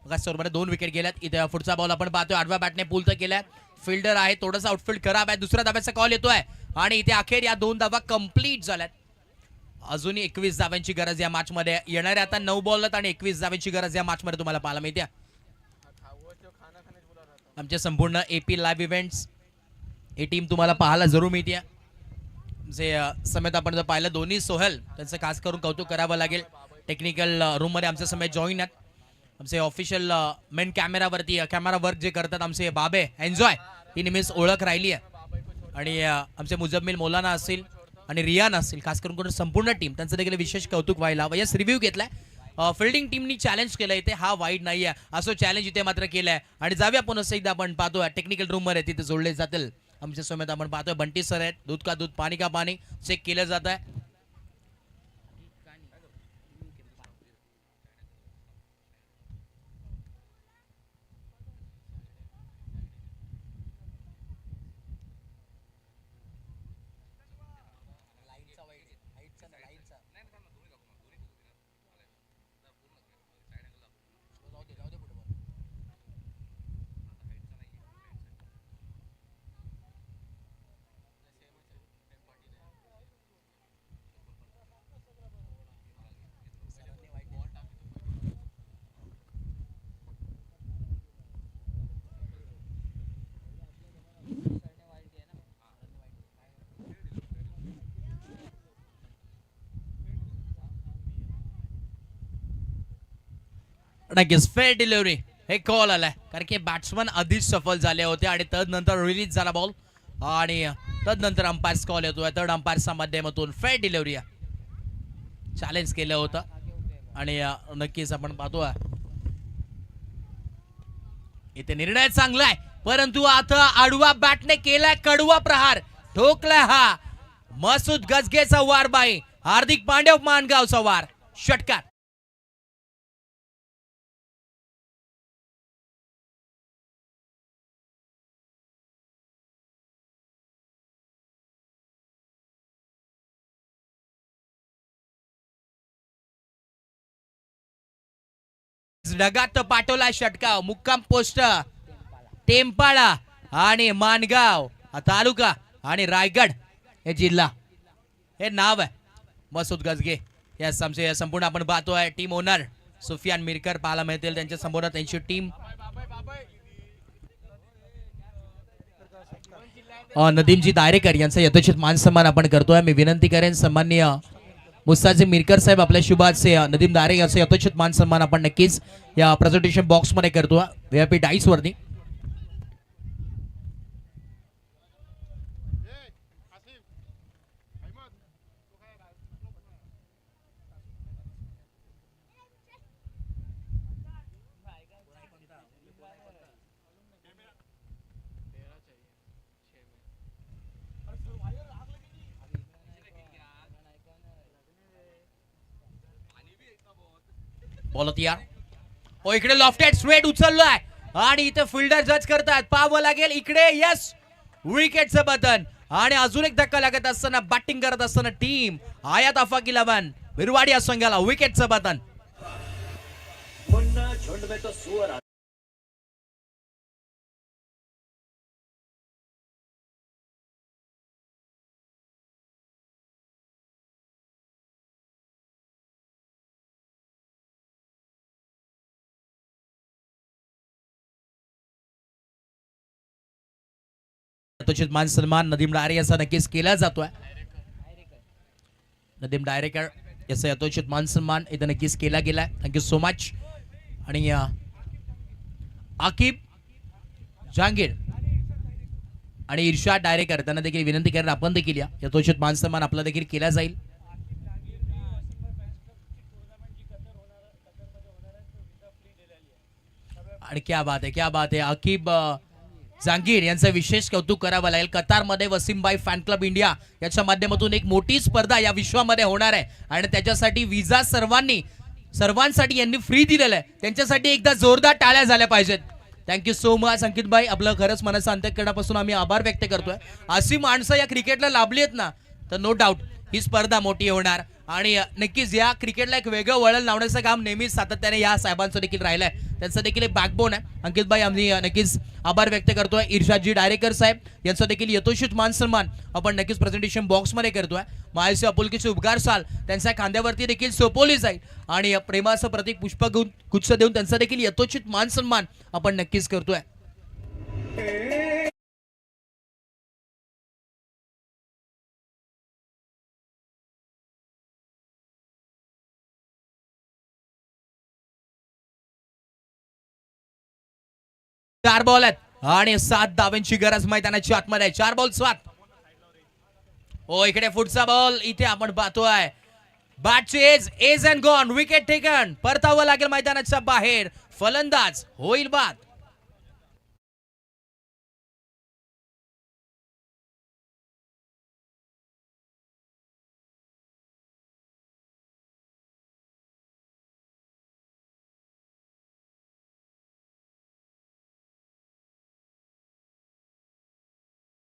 बघा 2 विकेट गेल्यात. इथे पुढचा बॉल आपण पाहतोय आडव्या बॅटने पुल तर केलाय. फिल्डर आहे थोडासा आउटफील्ड खराब आहे. दुसऱ्या धाब्याचा कॉल येतोय आणि इथे अखेर या 2 धावा कंप्लीट झाल्यात. अजूनही 21 धाव्यांची गरज या मॅच मध्ये. येणारे आता 9 बॉल आणि 21 धाव्यांची गरज या मॅच मध्ये तुम्हाला पाहायला मिळते. आमचे संपूर्ण एपी लाईव्ह इव्हेंट्स ही टीम तुम्हाला पाहायला जरूर मिळते. जे समेत आपण जर पाहिलं दोन्ही सोहेल त्यांचं खास करून कौतुक करावं लागेल. टेक्निकल रूम मध्ये आमच्या समेत जॉईन आहेत. आमचे ऑफिशियल मेन कॅमेरावरती कॅमेरा वर्क जे करतात आमचे बाबे एन्जॉय ही नेहमीच ओळख राहिली आहे. आणि आमचे मुजम्मिल मौलाना असतील आणि रियान असतील खास करून संपूर्ण टीम त्यांचं देखील विशेष कौतुक व्हायला हवं. यस रिव्ह्यू घेतलाय. फिल्डिंग टीमनी चॅलेंज केलं इथे हा वाईट नाही आहे असं चॅलेंज इथे मात्र केलंय. आणि जाऊया पुन्हा एकदा आपण पाहतोय टेक्निकल रूम मध्ये तिथे जोडले जातील आमच्या समेत आपण पाहतोय बंटी सर आहेत. दूध का दूध पाणी का पाणी चेक केलं जात आहे. नक्कीच फेअर डिलिव्हरी हे कॉल आलाय कारण की बॅट्समन आधीच सफल झाले होते आणि तदनंतर रिलीज झाला बॉल आणि तदनंतर अंपायर्स कॉल येतोय थर्ड अंपायर्सच्या माध्यमातून फेअर डिलिव्हरी चॅलेंज केलं होतं आणि नक्कीच आपण पाहतोय इथे निर्णय चांगला आहे परंतु आता आडवा बॅटने केलाय कडवा प्रहार ठोकलाय हा मसूद गजगेचा वार बाई हार्दिक पांड्या मानगावचा वार षटकार ढगात पाठवला षटकाव मुक्काम पोस्ट टेंपाळा आणि मानगाव हा तालुका आणि रायगड हे जिल्हा हे नाव आहे मसूद गजगे या संपूर्ण आपण पाहतोय टीम ओनर सुफियान मिरकर पाहायला मिळतील त्यांच्या समोर त्यांची टीम नदीमजी दायरेकर यांचा यथोचित मान सन्मान आपण करतोय मी विनंती करेन सन्माननीय मुस्ताजी मिरकर साहेब आपल्या शुभाचे नदीम दायरेकर यांचा यथोचित मान सन्मान आपण नक्कीच या प्रेझेंटेशन बॉक्स मध्ये करतोय व्हीआयपी डाईस वरती बॉल तयार हो इकडे लॉफ्टेड स्ट्रेट उचललाय आणि इथे फिल्डर जज करतात पाहावं लागेल इकडे यस विकेटचं बटन आणि अजून एक धक्का लागत असताना बॅटिंग करत असताना टीम आयात आफाक 11 बिरवाडी या संघाला विकेटचं बटन यथोचित मान सन्मान नदीम डायरे याचा नक्कीच केला जातोय नदीम डायरेकर याचा यथोचित मान सन्मान इथं नक्कीच केला गेलाय थँक्यू सो मच आणि आकिब जहांगीर आणि इर्शाद डायरेकर त्यांना देखील विनंती करेन आपण देखील या यथोचित मान सन्मान आपला देखील केला जाईल आणि क्या बात आहे आकिब जहांगीर यांचं विशेष कौतुक करावं लागेल कतारमध्ये वसीमबाई फॅन क्लब इंडिया याच्या माध्यमातून एक मोठी स्पर्धा या विश्वामध्ये होणार आहे आणि त्याच्यासाठी विजा सर्वांसाठी यांनी फ्री दिलेला आहे त्यांच्यासाठी एकदा जोरदार टाळ्या झाल्या पाहिजेत थँक्यू सो मच अंकित भाई आपलं खरंच मनाचं अंतःकरणापासून आम्ही आभार व्यक्त करतोय अशी माणसं या क्रिकेटला लाभली आहेत ना तर नो डाऊट ही स्पर्धा मोठी होणार आणि नक्कीच या क्रिकेटला एक वेगळं वळण लावण्याचं काम नेहमीच सातत्याने या साहेबांचं देखील राहिलंय त्यांचं देखील एक बॅकबोन आहे अंकित भाई आम्ही नक्कीच आभार व्यक्त करतोय इर्शादजी डायरेकर साहेब यांचं देखील यथोचित मान सन्मान आपण नक्कीच प्रेझेंटेशन बॉक्स मध्ये करतोय मायसे अपुलकीचे उपकार साल त्यांच्या खांद्यावरती देखील सोपवली जाईल आणि प्रेमाचं प्रतीक पुष्पगुच्छ देऊन त्यांचा देखील यथोचित मान सन्मान आपण नक्कीच करतोय चार बॉल आहेत आणि 7 धावांची गरज मैदानाच्या आतमध्ये 4 बॉल 7 हो इकडे पुढचा बॉल इथे आपण पाहतोय bat edge and gone wicket taken परतावं लागेल मैदानाच्या बाहेर फलंदाज होईल बाद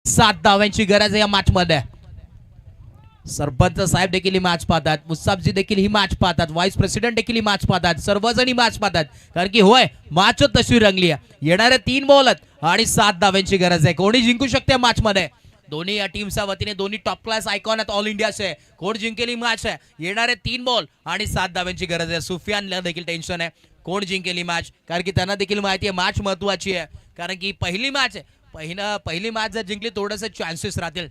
सात धावांची गरज आहे या मॅच मध्ये सरपंच साहेब देखील ही मॅच पाहतात मुस्ताफजी देखील ही मॅच पाहतात व्हाईस प्रेसिडेंट देखील ही मॅच पाहतात सर्वजण ही मॅच पाहतात कारण की होय मॅच तशी रंगली आहे येणारे 3 बॉल आणि 7 धावांची गरज आहे कोणी जिंकू शकते मॅच मध्ये दोन्ही या टीमच्या वतीने दोन्ही टॉप क्लास आयकॉन आहेत ऑल इंडियाचे कोण जिंकेल ही मॅच आहे येणारे 3 बॉल आणि 7 धावांची गरज आहे सुफियानला देखील टेन्शन आहे कोण जिंकेल ही मॅच कारण की त्यांना देखील माहिती आहे मॅच महत्वाची आहे कारण की पहिली मॅच आहे पहिली मॅच जर जिंकली थोडेसे चान्सेस राहतील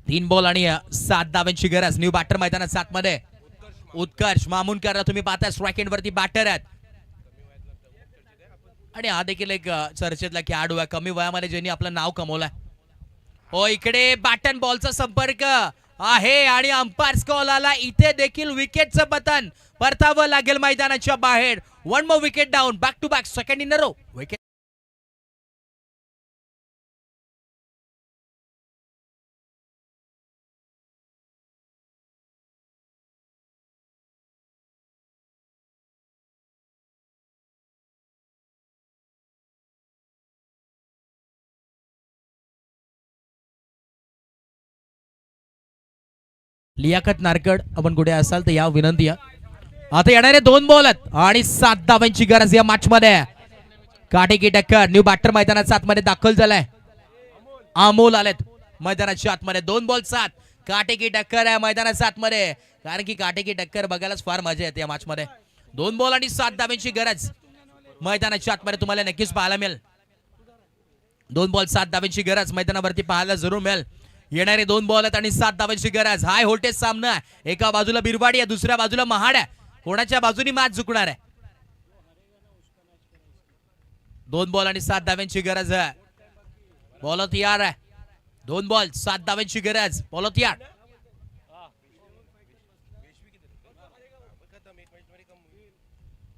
3 बॉल आणि 7 धावांची गरज न्यू बॅटर मैदानात 7 मध्ये उत्कर्ष मामुनकरला तुम्ही पाहताय स्ट्राईक एंड वरती बॅटर आहेत आणि हा देखील एक चर्चेतला खेळाडू आहे कमी वयामध्ये ज्यांनी आपलं नाव कमवलंय. हो इकडे बॅटन बॉलचा संपर्क आहे आणि अंपायर कॉल आला. इथे देखील विकेटचं बटन परतावं लागेल मैदानाच्या बाहेर. One more wicket down. Back to back second in a row wicket. Liyaqat Narkad आपण कुठे असाल तर या विनंती आहे. आता येणारे 2 बॉल आहेत आणि 7 धावांची गरज या मॅच मध्ये. काटेकी टक्कर. न्यू बॅटर मैदानाच्या आतमध्ये दाखल झालाय. अमोल आलेत मैदानाच्या आतमध्ये. 2 बॉल 7. काटेकी टक्कर आहे मैदानाच्या आतमध्ये कारण की काटेकी टक्कर बघायलाच फार मजा येते या मॅच मध्ये. 2 बॉल आणि 7 धावांची गरज मैदानाच्या आतमध्ये तुम्हाला नक्कीच पाहायला मिळेल. 2 बॉल 7 धावांची गरज मैदानावरती पाहायला जरूर मिळेल. येणारे 2 बॉल आहेत आणि 7 धावांची गरज. हाय व्होल्टेज सामना. एका बाजूला बिरवाडी आहे दुसऱ्या बाजूला महाड आहे. कोणाच्या बाजूनी मॅच जिंकणार आहे. 2 बॉल आणि 7 धावांची गरज आहे. बॉल तयार आहे. 2 बॉल 7 धावांची गरज. बॉल तयार.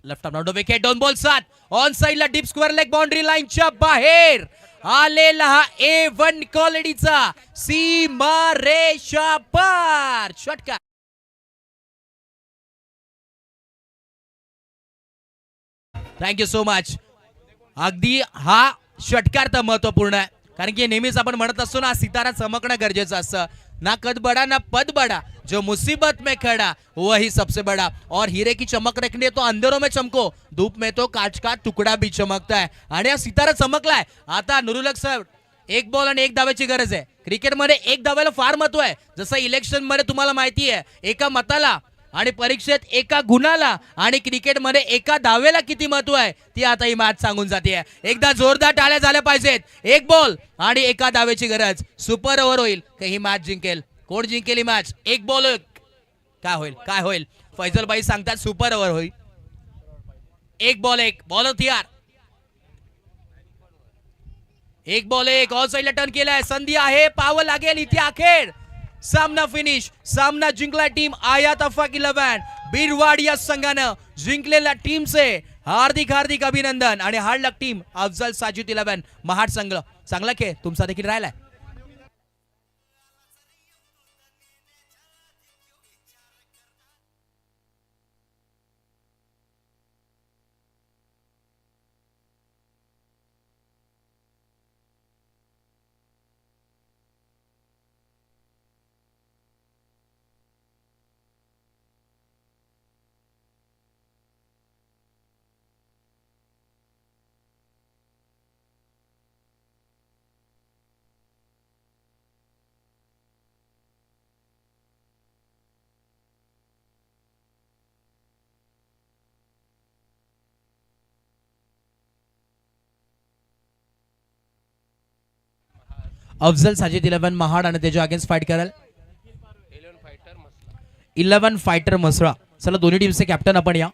Left arm down wicket. 2 ball 7 on साइडला डीप स्क्वेअर लेग बाउंड्री लाईनच्या बाहेर आलेला हा A1 क्वालिटीचा सीमारेषा पार षटकार. Thank you so much. अगदी हा षटकार तर महत्वपूर्ण आहे कारण की नेहमीच आपण म्हणत असतो ना सितारा चमकणं गरजेचं असतं. ना कद बडा ना पद बडा जो मुसीबत में खड़ा वही सबसे बड़ा. और हीरे की चमक रखने तो अंधेरों में चमको धूप में तो कांच का तुकडा भी चमकता है. आणि हा सितारा चमकलाय. आता नुरुलक साहेब 1 बॉल आणि 1 धावाची गरज आहे. क्रिकेटमध्ये 1 धावाला फार महत्व आहे. जसं इलेक्शन मध्ये तुम्हाला माहिती आहे एका मताला आणि परीक्षेत एका गुणाला आणि क्रिकेटमध्ये एका धावेला किती महत्व आहे ती आता ही मॅच सांगून जाते. एकदा जोरदार टाळ्या झाल्या पाहिजेत. 1 बॉल आणि 1 धावेची गरज. सुपर ओव्हर होईल का ही मॅच जिंकेल. कोण जिंकेल ही मॅच. 1 बॉल काय होईल काय होईल. फैजल भाई सांगतात सुपर ओव्हर होईल. 1 बॉल 1 बॉल तयार. 1 बॉल 1 ऑल साइडला टर्न केलाय. संधी आहे पाहावं लागेल इथे अखेर. सामना फिनिश. सामना जिंकला टीम आयात अफाक 11. बिरवाड या संघानं जिंकलेल्या टीमचे हार्दिक हार्दिक अभिनंदन. आणि हार्ड टीम अफजल साजिद 11 महाड संघ चांगला खेळ तुमचा देखील राहिलाय. अफजल साजिद 11 महाड आणि त्याच्या अगेन्स्ट फाईट कराल 11 फायटर मसळा. चला दोन्ही टीमचे कॅप्टन आपण या.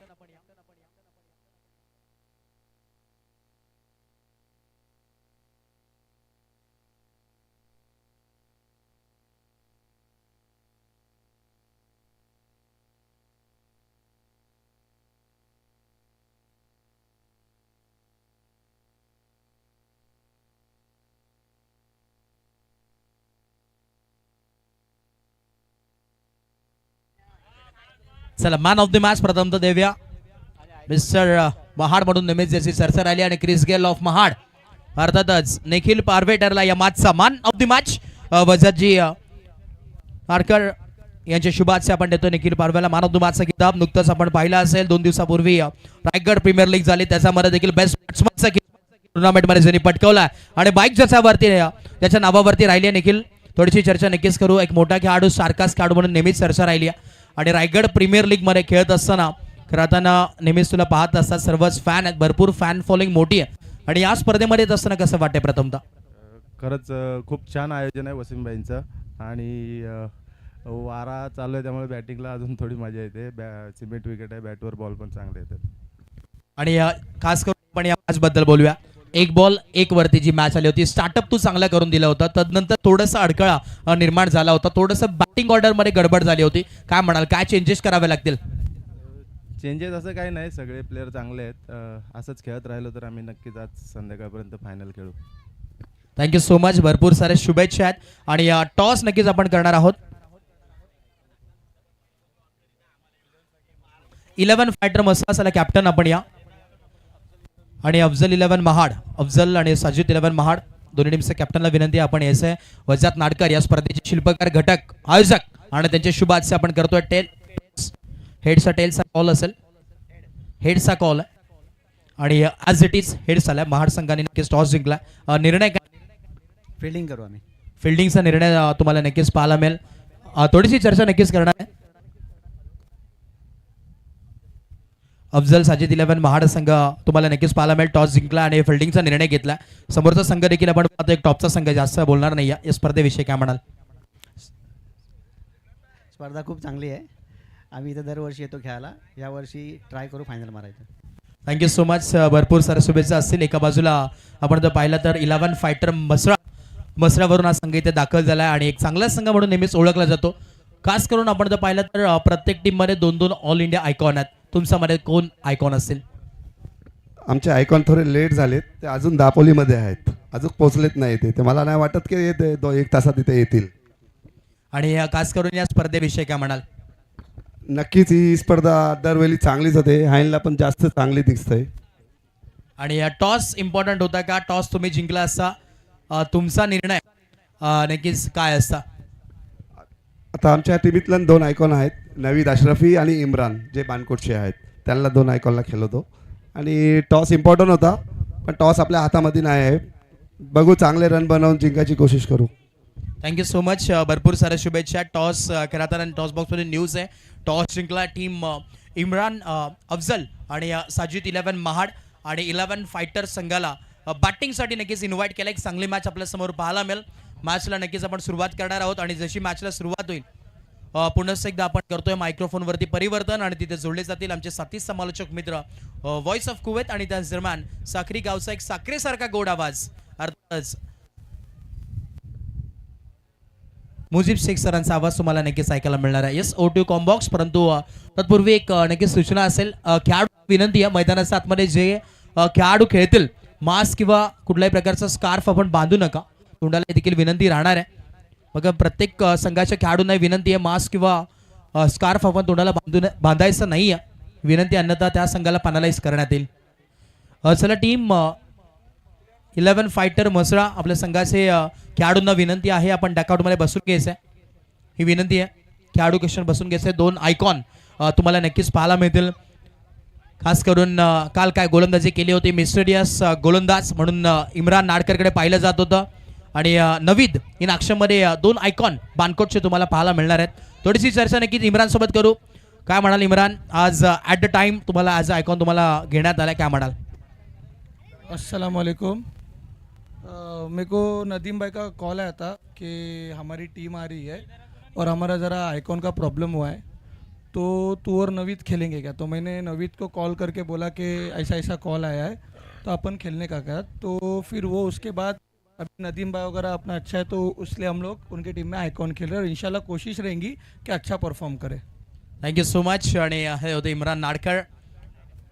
चला मॅन ऑफ द मॅच प्रथम तर देऊया मिस्टर महाड म्हणून नेहमीच ज्याची चर्चा राहिली आणि क्रिस गेल ऑफ महाड अर्थातच निखिल पार्वेटरला या मॅचचा मॅन ऑफ द मॅच वजाजी नारकर यांच्या शुभाचे आपण देतो. निखिल पार्वेला मॅन ऑफ द मॅचचा किताब नुकतंच आपण पाहिला असेल 2 दिवसापूर्वी रायगड प्रीमियर लीग झाली त्याच्यामध्ये देखील बेस्ट बॅट्समनचा टुर्नामेंट मध्ये ज्यांनी पटकावला आणि बाईक ज्याच्यावरती त्याच्या नावावरती राहिली आहे. निखिल थोडीशी चर्चा नक्कीच करू. एक मोठा खेळाडू सारखाच खेळाडू म्हणून नेहमीच चर्चा राहिली आहे आणि रायगड प्रीमियर लीग मध्ये खेळत असताना खेळताना नेहमीच तुला पाहत असतात सर्वच फॅन आहेत भरपूर फॅन फॉलोइंग मोठी आहे आणि या स्पर्धेमध्ये येत असताना कसं वाटतंय प्रथमतः. खरंच खूप छान आयोजन आहे वसीमभाईंचं आणि वारा चालू आहे त्यामुळे बॅटिंगला अजून थोडी मजा येते. सिमेंट विकेट आहे, बॅटवर बॉल पण चांगले येतात. आणि खास करून आपण या मॅच बद्दल बोलूया. एक बॉल एक वरती जी मॅच आली होती, स्टार्टअप तू चांगला करून दिला होता, तदनंतर थोडासा अडथळा निर्माण झाला होता, थोडंसं बॅटिंग ऑर्डर मध्ये गडबड झाली होती. काय म्हणाल, काय चेंजेस करावे लागतील? चेंजेस असं काही नाही, सगळे प्लेअर चांगले आहेत. असंच खेळत राहिलो तर आम्ही नक्कीच आज संध्याकाळपर्यंत फायनल खेळू. Thank you so much. भरपूर सारे शुभेच्छा आहेत. आणि टॉस नक्कीच आपण करणार आहोत. 11 फायटर मसाला कॅप्टन आपण या. आणि अफजल 11 महाड, अफजल आणि साजिद 11 महाड दोन्ही टीमच्या कॅप्टनला विनंती आपण यायचं आहे. वजात नाडकर या स्पर्धेचे शिल्पकार, घटक, आयोजक आणि त्यांचे शुभ हास्य आपण करतोय. हेडचा टेलचा कॉल असेल, हेडचा कॉल आहे आणि ॲज इट इज हेड्स आलाय. महाड संघाने नक्कीच टॉस जिंकला. निर्णय काय? फिल्डिंग करू आम्ही. फिल्डिंगचा निर्णय तुम्हाला नक्कीच पाहायला मिळेल. थोडीशी चर्चा नक्कीच करणार आहे. अफजल साजिद 11 महाड संघ तुम्हाला नक्कीच पाहायला मिळेल. टॉस जिंकला आणि फिल्डिंगचा निर्णय घेतला. समोरचा संघ देखील आपण पाहतो एक टॉपचा संघ, जास्त बोलणार नाही या स्पर्धेविषयी. काय म्हणाल? स्पर्धा खूप चांगली आहे. आम्ही इथं दरवर्षी येतो खेळायला. यावर्षी ट्राय करू फायनल मारायचं. Thank you so much. भरपूर साऱ्या शुभेच्छा असतील. एका बाजूला आपण जर पाहिलं तर 11 फायटर मसरावरून हा संघ इथे दाखल झाला आहे आणि एक चांगला संघ म्हणून नेहमीच ओळखला जातो. खास करून आपण जर पाहिलं तर प्रत्येक टीममध्ये 2-2 ऑल इंडिया आयकॉन आहेत. तुमच्यामध्ये कोण आयकॉन असतील? आमचे आयकॉन थोडे लेट झालेत, ते अजून दापोलीमध्ये आहेत, अजून पोचलेत नाही ते मला नाही वाटत की ते 1 तासात इथे येतील. आणि खास करून या स्पर्धेविषयी काय म्हणाल? नक्कीच ही स्पर्धा दरवेळी चांगलीच होते, हायनला पण जास्त चांगली दिसतंय. आणि टॉस इम्पॉर्टंट होता का? टॉस तुम्ही जिंकला असता, तुमचा निर्णय नक्कीच काय असता? आता आमच्या टीमीतल्या 2 आयकॉन आहेत, नवीद अशरफी आणि इम्रान, जे बानकोटचे आहेत, त्यांना 2 आयकॉनला खेळवतो. आणि टॉस इम्पॉर्टंट होता, पण टॉस आपल्या हातामध्ये नाही आहे. बघू, चांगले रन बनवून जिंकायची कोशिश करू. Thank you so much. भरपूर साऱ्या शुभेच्छा. टॉस खेळताना टॉस बॉक्समध्ये न्यूज आहे, टॉस जिंकला टीम इम्रान अफजल आणि साजिद 11 महाड आणि 11 फायटर संघाला बॅटिंगसाठी नक्कीच इन्व्हाइट केलं. एक चांगली मॅच आपल्या समोर पाहायला मिळेल. मॅचला नक्कीच आपण सुरुवात करणार आहोत आणि जशी मॅचला सुरुवात होईल पुन्हा एकदा आपण करतोय मायक्रोफोनवरती परिवर्तन आणि तिथे जोडले जातील आमचे साथी समालोचक मित्र व्हॉइस ऑफ कुवेत आणि त्याच दरम्यान साखरी गावचा एक साखरेसारखा गोड आवाज अर्थातच मुजीब शेख सरांचा आवाज तुम्हाला नक्कीच ऐकायला मिळणार आहे. Yes, O2 combox. परंतु तत्पूर्वी एक नक्कीच सूचना असेल, खेळाडू विनंती आहे, मैदानाच्या आतमध्ये जे खेळाडू खेळतील मास्क किंवा कुठल्याही प्रकारचा स्कार्फ आपण बांधू नका. तोंडाला देखील विनंती राहणार आहे. बघा, प्रत्येक संघाच्या खेळाडूंना विनंती आहे, मास्क किंवा स्कार्फ आपण तोंडाला बांधायचं नाही आहे विनंती, अन्यथा त्या संघाला पॅनलाइज करण्यात येईल. चला, टीम 11 फायटर म्हसळा आपल्या संघाचे खेळाडूंना विनंती आहे, आपण डॅकआउटमध्ये बसून घ्यायचं आहे. ही विनंती आहे, खेळाडू क्वेश्चन बसून घ्यायचं आहे. 2 आयकॉन तुम्हाला नक्कीच पाहायला मिळतील. खास करून काल काय गोलंदाजी केली होती, मिस्टेरियस गोलंदाज म्हणून इम्रान नाडकरकडे पाहिलं जात होतं. आणि नवीद इन ॲक्शनमध्ये 2 आयकॉन बानकोटचे तुम्हाला पाहायला मिळणार आहेत. थोडीशी चर्चा नक्कीच इम्रान सोबत करू. काय म्हणाल इम्रान, आज ॲट द टाइम तुम्हाला ॲज अ आयकॉन तुम्हाला घेण्यात आला, काय म्हणाल? अस्सलाम वालेकुम. मेरे को नदीम भाई का कॉल आया था कि हमारी टीम आ रही है और हमारा ज़रा आइकॉन का प्रॉब्लम हुआ है, तो तू और नवीद खेलेंगे क्या? तो मैंने नवीद को कॉल करके बोला कि ऐसा ऐसा कॉल आया है तो अपन खेलने का क्या? तो फिर वो उसके बाद अभी नदीम भाई वगैरह अपना अच्छा है तो इसलिए हम लोग उनकी टीम में आइकॉन खेल रहे हैं और इंशाल्लाह कोशिश रहेंगी कि अच्छा परफॉर्म करे. Thank you so much. आणि हे होते इम्रान नाडकर,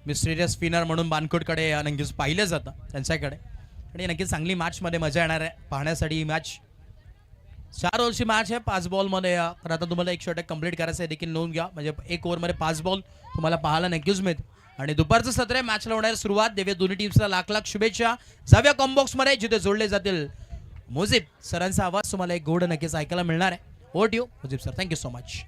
मिस्टेरियस स्पिनर म्हणून बानकोटकडे नक्कीच पाहिलं जातं त्यांच्याकडे. आणि नक्कीच चांगली मॅचमध्ये मजा येणार आहे पाहण्यासाठी. ही मॅच 4 ओव्हरची मॅच आहे, 5 बॉलमध्ये. तर आता तुम्हाला एक षटक कंप्लीट करायचं आहे, देखील नोंद घ्या, म्हणजे 1 ओव्हरमध्ये 5 बॉल तुम्हाला पाहायला नक्कीच मिळते. आणि दुपारचं सत्र आहे, मॅचला होणार सुरुवात. देवे दोन्ही टीम्सला लाख लाख शुभेच्छा. जाऊया कॉम्बॉक्समध्ये जिथे जोडले जातील मुजीब सरांचा आवाज तुम्हाला एक गोड नक्कीच ऐकायला मिळणार आहे. Over to you Mujib sir. Thank you so much.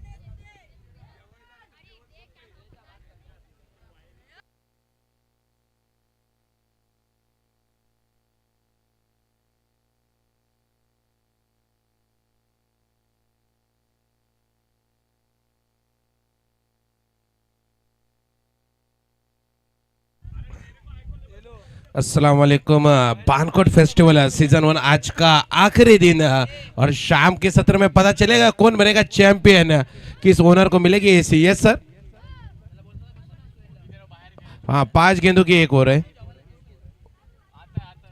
अस्सलाम वालेकुम। बानकोट फेस्टिवल सीजन 1 आज का आखिरी दिन और शाम के सत्र में पता चलेगा कौन बनेगा चैंपियन, किस ओनर को मिलेगी एसी। Yes sir. हाँ 5 गेंदों की एक ओवर है,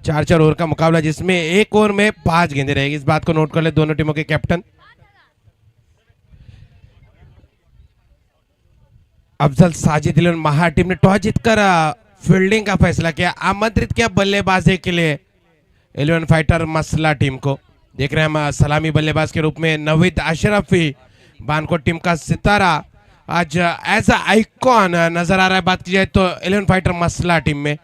4 ओवर का मुकाबला जिसमें एक ओवर में 5 गेंदें रहेगी। इस बात को नोट कर ले दोनों टीमों के कैप्टन। अफजल साजिद 11 महा टीम ने टॉस जीतकर फील्डिंग का फैसला किया, आमंत्रित किया बल्लेबाजी के लिए 11 फाइटर मसला टीम को। देख रहे हैं हम सलामी बल्लेबाज के रूप में नवीद अशरफी, बानकोट टीम का सितारा, आज एज अ आइकॉन नजर आ रहा है। बात की जाए तो 11 फाइटर मसला टीम में,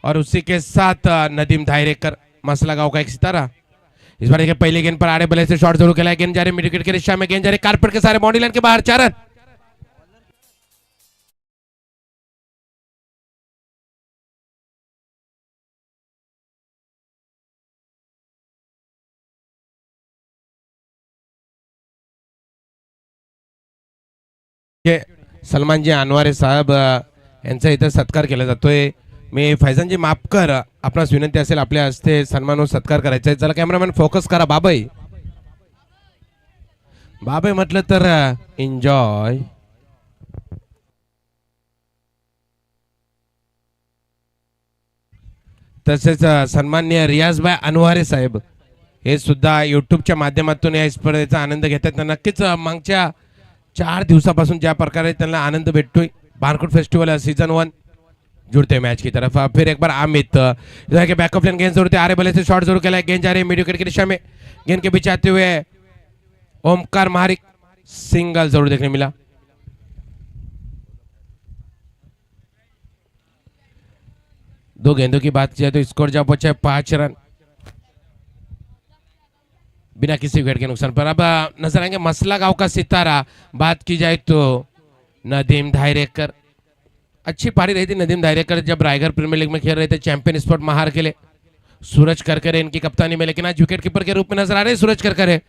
और उसी के साथ नदीम धायरेकर, मसला गांव का एक सितारा। इस बार देखिए पहली गेंद पर आड़े बल्ले से शॉट जरूर खेला है, गेंद जा रही मिड विकेट के दिशा में, गेंद जा रही कारपेट के सारे बाउंड्री लाइन के बाहर, 4 रन। सलमान जी अनवारे साहेब यांचा इथं सत्कार केला जातोय। मी फैजान जी माफ कर, आपणास विनंती असेल आपल्या हस्ते सन्मान व सत्कार करायचा आहे। चला कॅमेरामॅन फोकस करा। बाबाई बाबाई म्हटलं तर एन्जॉय। तसेच सन्माननीय रियाजभाई अनवारे साहेब हे सुद्धा युट्यूबच्या माध्यमातून या स्पर्धेचा आनंद घेतात। नक्कीच मागच्या 4 दिवसापासून ज्या प्रकारे त्यांना आनंद भेटतोय बानकोट फेस्टिवल सीजन 1 जुड़ते मैच की तरफ। फिर एक बार अमित के बैकअप लाइन गेंद जरूर आरे बल्ले से शॉट जरूर खेला है, गेंद जा रही है मिड विकेट की दिशा में, गेंद के पीछे आते हुए ओमकार महारिक, सिंगल जरूर देखने मिला। दो गेंदों की बात किया तो स्कोर जा पहुंचा है 5 रन बिना किसी विकेट के नुकसान पर। अब नजर आएंगे मसला गांव का सितारा। बात की जाए तो नदीम धायरेकर, अच्छी पारी रही थी नदीम धायरेकर जब रायगढ़ प्रीमियर लीग में खेल रहे थे चैंपियन स्पोर्ट महार के लिए। सूरज करकरे इनकी कप्तानी में, लेकिन आज विकेट कीपर के रूप में नजर आ रहे हैं सूरज करकरे।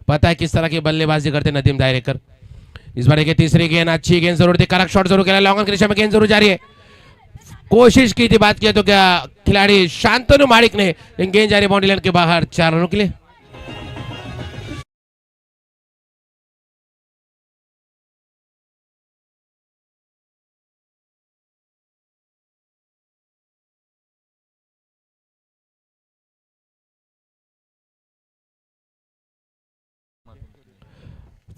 पता है किस तरह की बल्लेबाजी करते नदीम धायरेकर। इस बार की तीसरी गेंद, अच्छी गेंद जरूर थी, कड़क शॉट जरूर खेला, लॉन्ग की दिशा में गेंद जरूर जा रही है, कोशिश की थी। बात किया तो क्या खिलाड़ी शांतनु मारिक ने, लेकिन गेंद जा रही बाउंड्री लाइन के बाहर, 4 रनों के लिए।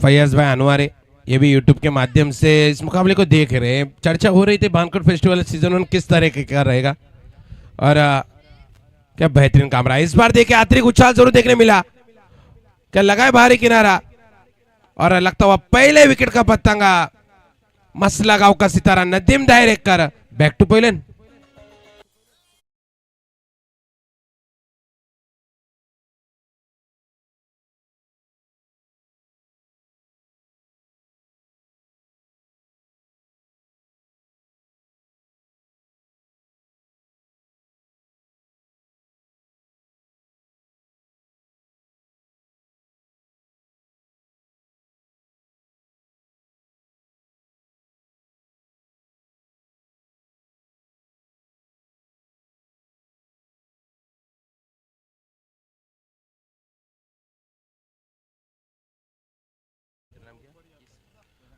फैयाज भाई अनवारे ये भी यूट्यूब के माध्यम से इस मुकाबले को देख रहे हैं। चर्चा हो रही थी बानकोट फेस्टिवल सीजन 1 किस तरह का रहेगा और क्या बेहतरीन काम रहा। इस बार देखिए अतिरिक्त उछाल जरूर देखने मिला, क्या लगा है बाहरी किनारा और लगता हुआ पहले विकेट का पतंगा मसला गांव का सितारा नदीम धायरेकर, बैक टू पहिलन।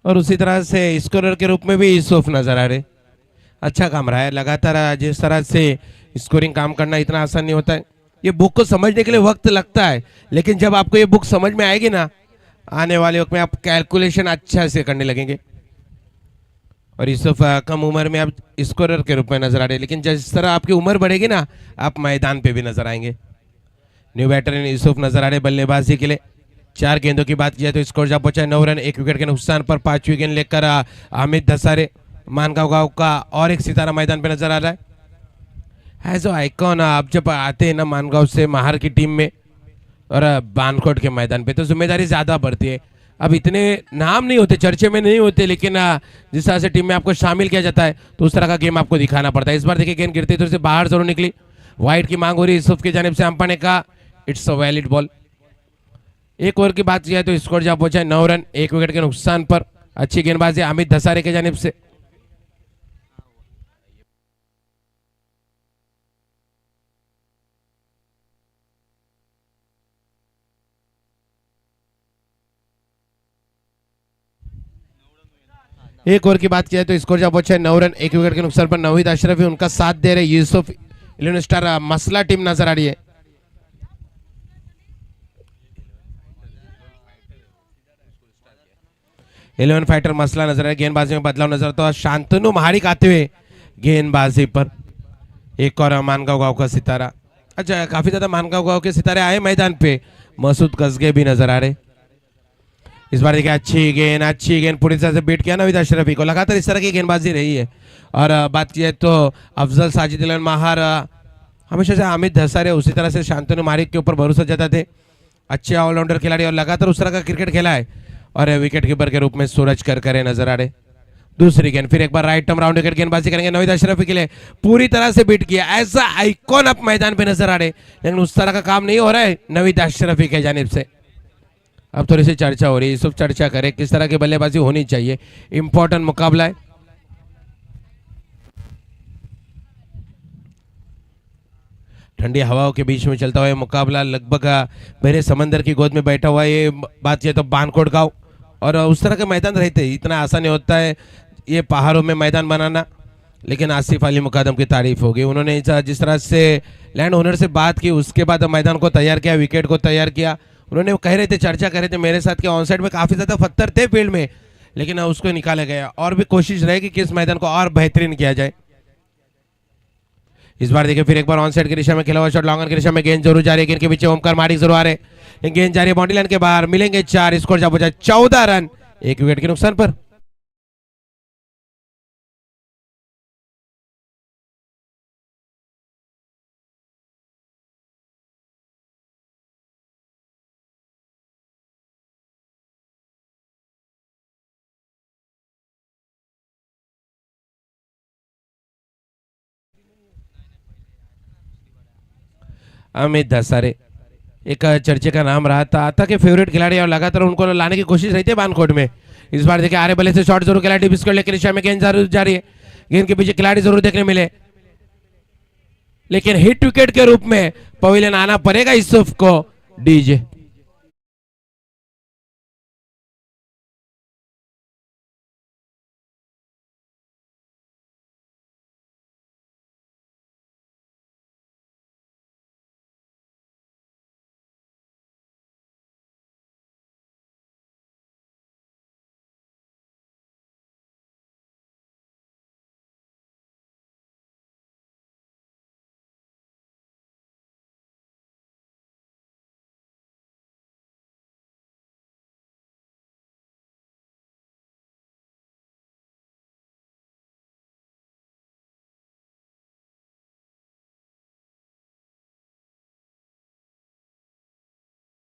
और उसी तरह से स्कोरर के रूप में भी यूसुफ नजर आ रहे, अच्छा काम रहा है। लगातार जिस तरह से स्कोरिंग काम करना इतना आसान नहीं होता है। ये बुक को समझने के लिए वक्त लगता है, लेकिन जब आपको ये बुक समझ में आएगी ना, आने वाले वक्त में आप कैलकुलेशन अच्छा से करने लगेंगे। और यूसुफ कम उम्र में आप स्कोरर के रूप में नजर आ रहे, लेकिन जिस तरह आपकी उम्र बढ़ेगी ना आप मैदान पे भी नजर आएंगे। न्यू बैटर यूसुफ नजर आ रहे बल्लेबाजी के लिए। 4 गेंदों की बात की जाए तो स्कोर जा पहुंचा 9 रन, 1 विकेट के नुकसान पर। 5वीं गेंद लेकर अमित धसारे, मानगांव गांव का और एक सितारा मैदान पे नजर आ रहा है। एज आइकॉन आप जब आते हैं ना मानगांव से महार की टीम में और बानकोट के मैदान पे, तो जिम्मेदारी ज्यादा बढ़ती है। अब इतने नाम नहीं होते, चर्चे में नहीं होते, लेकिन जिस तरह से टीम में आपको शामिल किया जाता है तो उस तरह का गेम आपको दिखाना पड़ता है। इस बार देखिए गेंद गिरती तो से बाहर जरूर निकली, वाइड की मांग हो रही यूसुफ की जानिब से, अंपायर ने कहा it's a valid ball. 1 over की बात की जाए तो स्कोर जा पहुंचा 9 रन, 1 विकेट के नुकसान पर। अच्छी गेंदबाजी अमित धसारे के जानिब से। एक ओवर की बात किया तो स्कोर जब पहुंचा है 9 रन, 1 विकेट के नुकसान पर नवीद अशरफी उनका साथ दे रहे यूसुफ 11 स्टार मसला टीम नजर आ रही है। इलेवन फाइटर मसला नजर आ रहा है, गेंदबाजी में बदलाव नजर आता है। शांतनु महारिक आते हुए गेंदबाजी पर एक और मानगांव गांव का सितारा। अच्छा, काफी ज्यादा मानगांव गांव के सितारे आए मैदान पे। मसूद कसगे भी नजर आ रहे। इस बार देखिए अच्छी गेंद पूरी तरह से बीट किया नवीद अशरफी को। लगातार इस तरह की गेंदबाजी रही है। और बात की तो अफजल साजिद इलेवन महार हमेशा से हामिद धसारे उसी तरह से शांतनु महारिक के ऊपर भरोसा जताते। अच्छे ऑलराउंडर खिलाड़ी और लगातार उस तरह का क्रिकेट खेला है। और विकेट कीपर के रूप में सूरज करकरे नजर आ रहे। दूसरी गेंद फिर एक बार राइट टर्म राउंड विकेट गेंदबाजी करेंगे नवीद अशरफी के लिए। पूरी तरह से बीट किया, ऐसा आइकॉन अब मैदान पे नजर आ रहे, लेकिन उस तरह का काम नहीं हो रहा है नवीद अशरफी के जानिब से। अब थोड़ी सी चर्चा हो रही है, सब चर्चा करें किस तरह की बल्लेबाजी होनी चाहिए। इंपॉर्टेंट मुकाबला है। ठंडी हवाओं के बीच में चलता हुआ ये मुकाबला लगभग बहरे समंदर की गोद में बैठा हुआ है। ये बात किया तो बानकोट गांव और उस तरह के मैदान रहते इतना आसान नहीं होता है ये पहाड़ों में मैदान बनाना। लेकिन आसिफ अली मुकादम की तारीफ होगी, उन्होंने जिस तरह से लैंड ओनर से बात की उसके बाद मैदान को तैयार किया, विकेट को तैयार किया। उन्होंने वो कह रहे थे, चर्चा कर रहे थे मेरे साथ कि ऑन साइड में काफी ज्यादा पत्थर थे फील्ड में, लेकिन उसको निकाला गया। और भी कोशिश रहेगी कि इस मैदान को और बेहतरीन किया जाए। इस बार देखिए फिर एक बार ऑन साइड की दिशा में खेला हुआ शॉट, लॉन्ग की दिशा में गेंद जरूर जा रही है। गेंद के पीछे ओमकार मारिक जरूर आ रहे, गेंद जा रही है बाउंड्री लाइन के बाहर, मिलेंगे 4। स्कोर जब बचा 14 रन, 1 विकेट के नुकसान पर। अमित धसारे एक चर्चे का नाम रहा था, आता के फेवरेट खिलाड़ी और लगातार उनको लाने की कोशिश रही थी बानकोट में। इस बार देखिए आरे बल्ले से शॉट जरूर खेला, डीप स्क्वायर लेकर दिशा में गेंद जरूर जा रही है। गेंद के पीछे खिलाड़ी जरूर देखने मिले, लेकिन हिट विकेट के रूप में पवेलियन आना पड़ेगा यूसुफ को। डीजे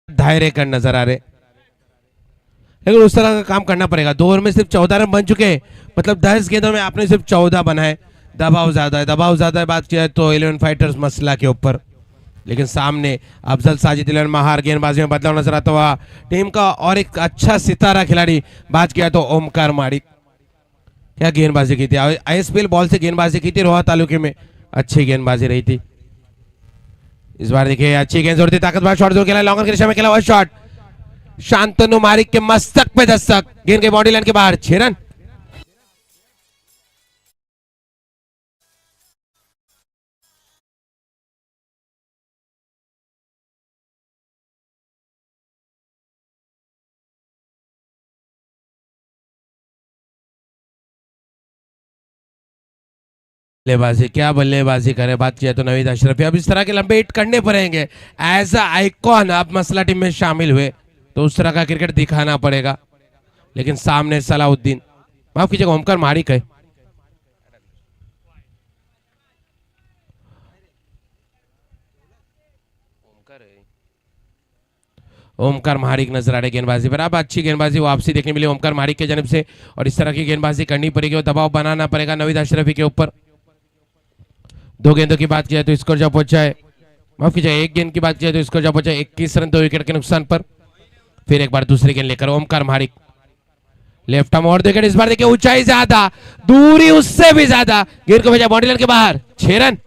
धायरेकर नजर आ रहे, लेकिन उस तरह का काम करना पड़ेगा। 2 ओवर में सिर्फ 14 रन बन चुके हैं, मतलब 10 गेंदों में आपने सिर्फ 14 बनाए। दबाव ज्यादा है। बात किया तो 11 फाइटर्स मसला के ऊपर, लेकिन सामने अफजल साजिद 11 महार गेंदबाजी में बदलाव नजर आता हुआ टीम का और एक अच्छा सितारा खिलाड़ी। बात किया तो ओमकार मारिक, क्या गेंदबाजी की थी। आईएसपीएल बॉल से गेंदबाजी की थी रोहा तालुके में, अच्छी गेंदबाजी रही थी। इस बार देखिए अच्छी गेंद जोर दी, ताकतवर शॉट जोर खेला, लॉन्गर की दिशा में खेला हुआ शॉट, शांतनु मारिक के मस्तक पे दस्तक, गेंद के बॉडी लाइन के बाहर, 6 रन। बल्लेबाजी, क्या बल्लेबाजी करे। बात किया तो नवीद अशरफी, अब इस तरह के लंबे हिट करने पड़ेंगे। एज अ आइकॉन अब मसला टीम में शामिल हुए तो उस तरह का क्रिकेट दिखाना पड़ेगा। लेकिन सामने सलाउद्दीन, माफ कीजिएगा ओमकार मारिक है। ओमकार मारिक नजर आ रहे गेंदबाजी पर। अब अच्छी गेंदबाजी वापसी देखने मिली ओमकार मारिक के जनिब से, और इस तरह की गेंदबाजी करनी पड़ेगी और दबाव बनाना पड़ेगा नवीद अशरफी के ऊपर। 2 गेंदों की बात किया तो स्कोर जब पहुंचा है, माफ कीजिए 1 गेंद की बात किया तो स्कोर जब पहुंचा 21 रन 2 विकेट के नुकसान पर। फिर एक बार दूसरी गेंद लेकर ओमकार मारिक, लेफ्ट आर्म और विकेट। इस बार देखिए ऊंचाई ज्यादा, दूरी उससे भी ज्यादा, गेंद को भेजा बॉडी लाइन के बाहर, 6 रन।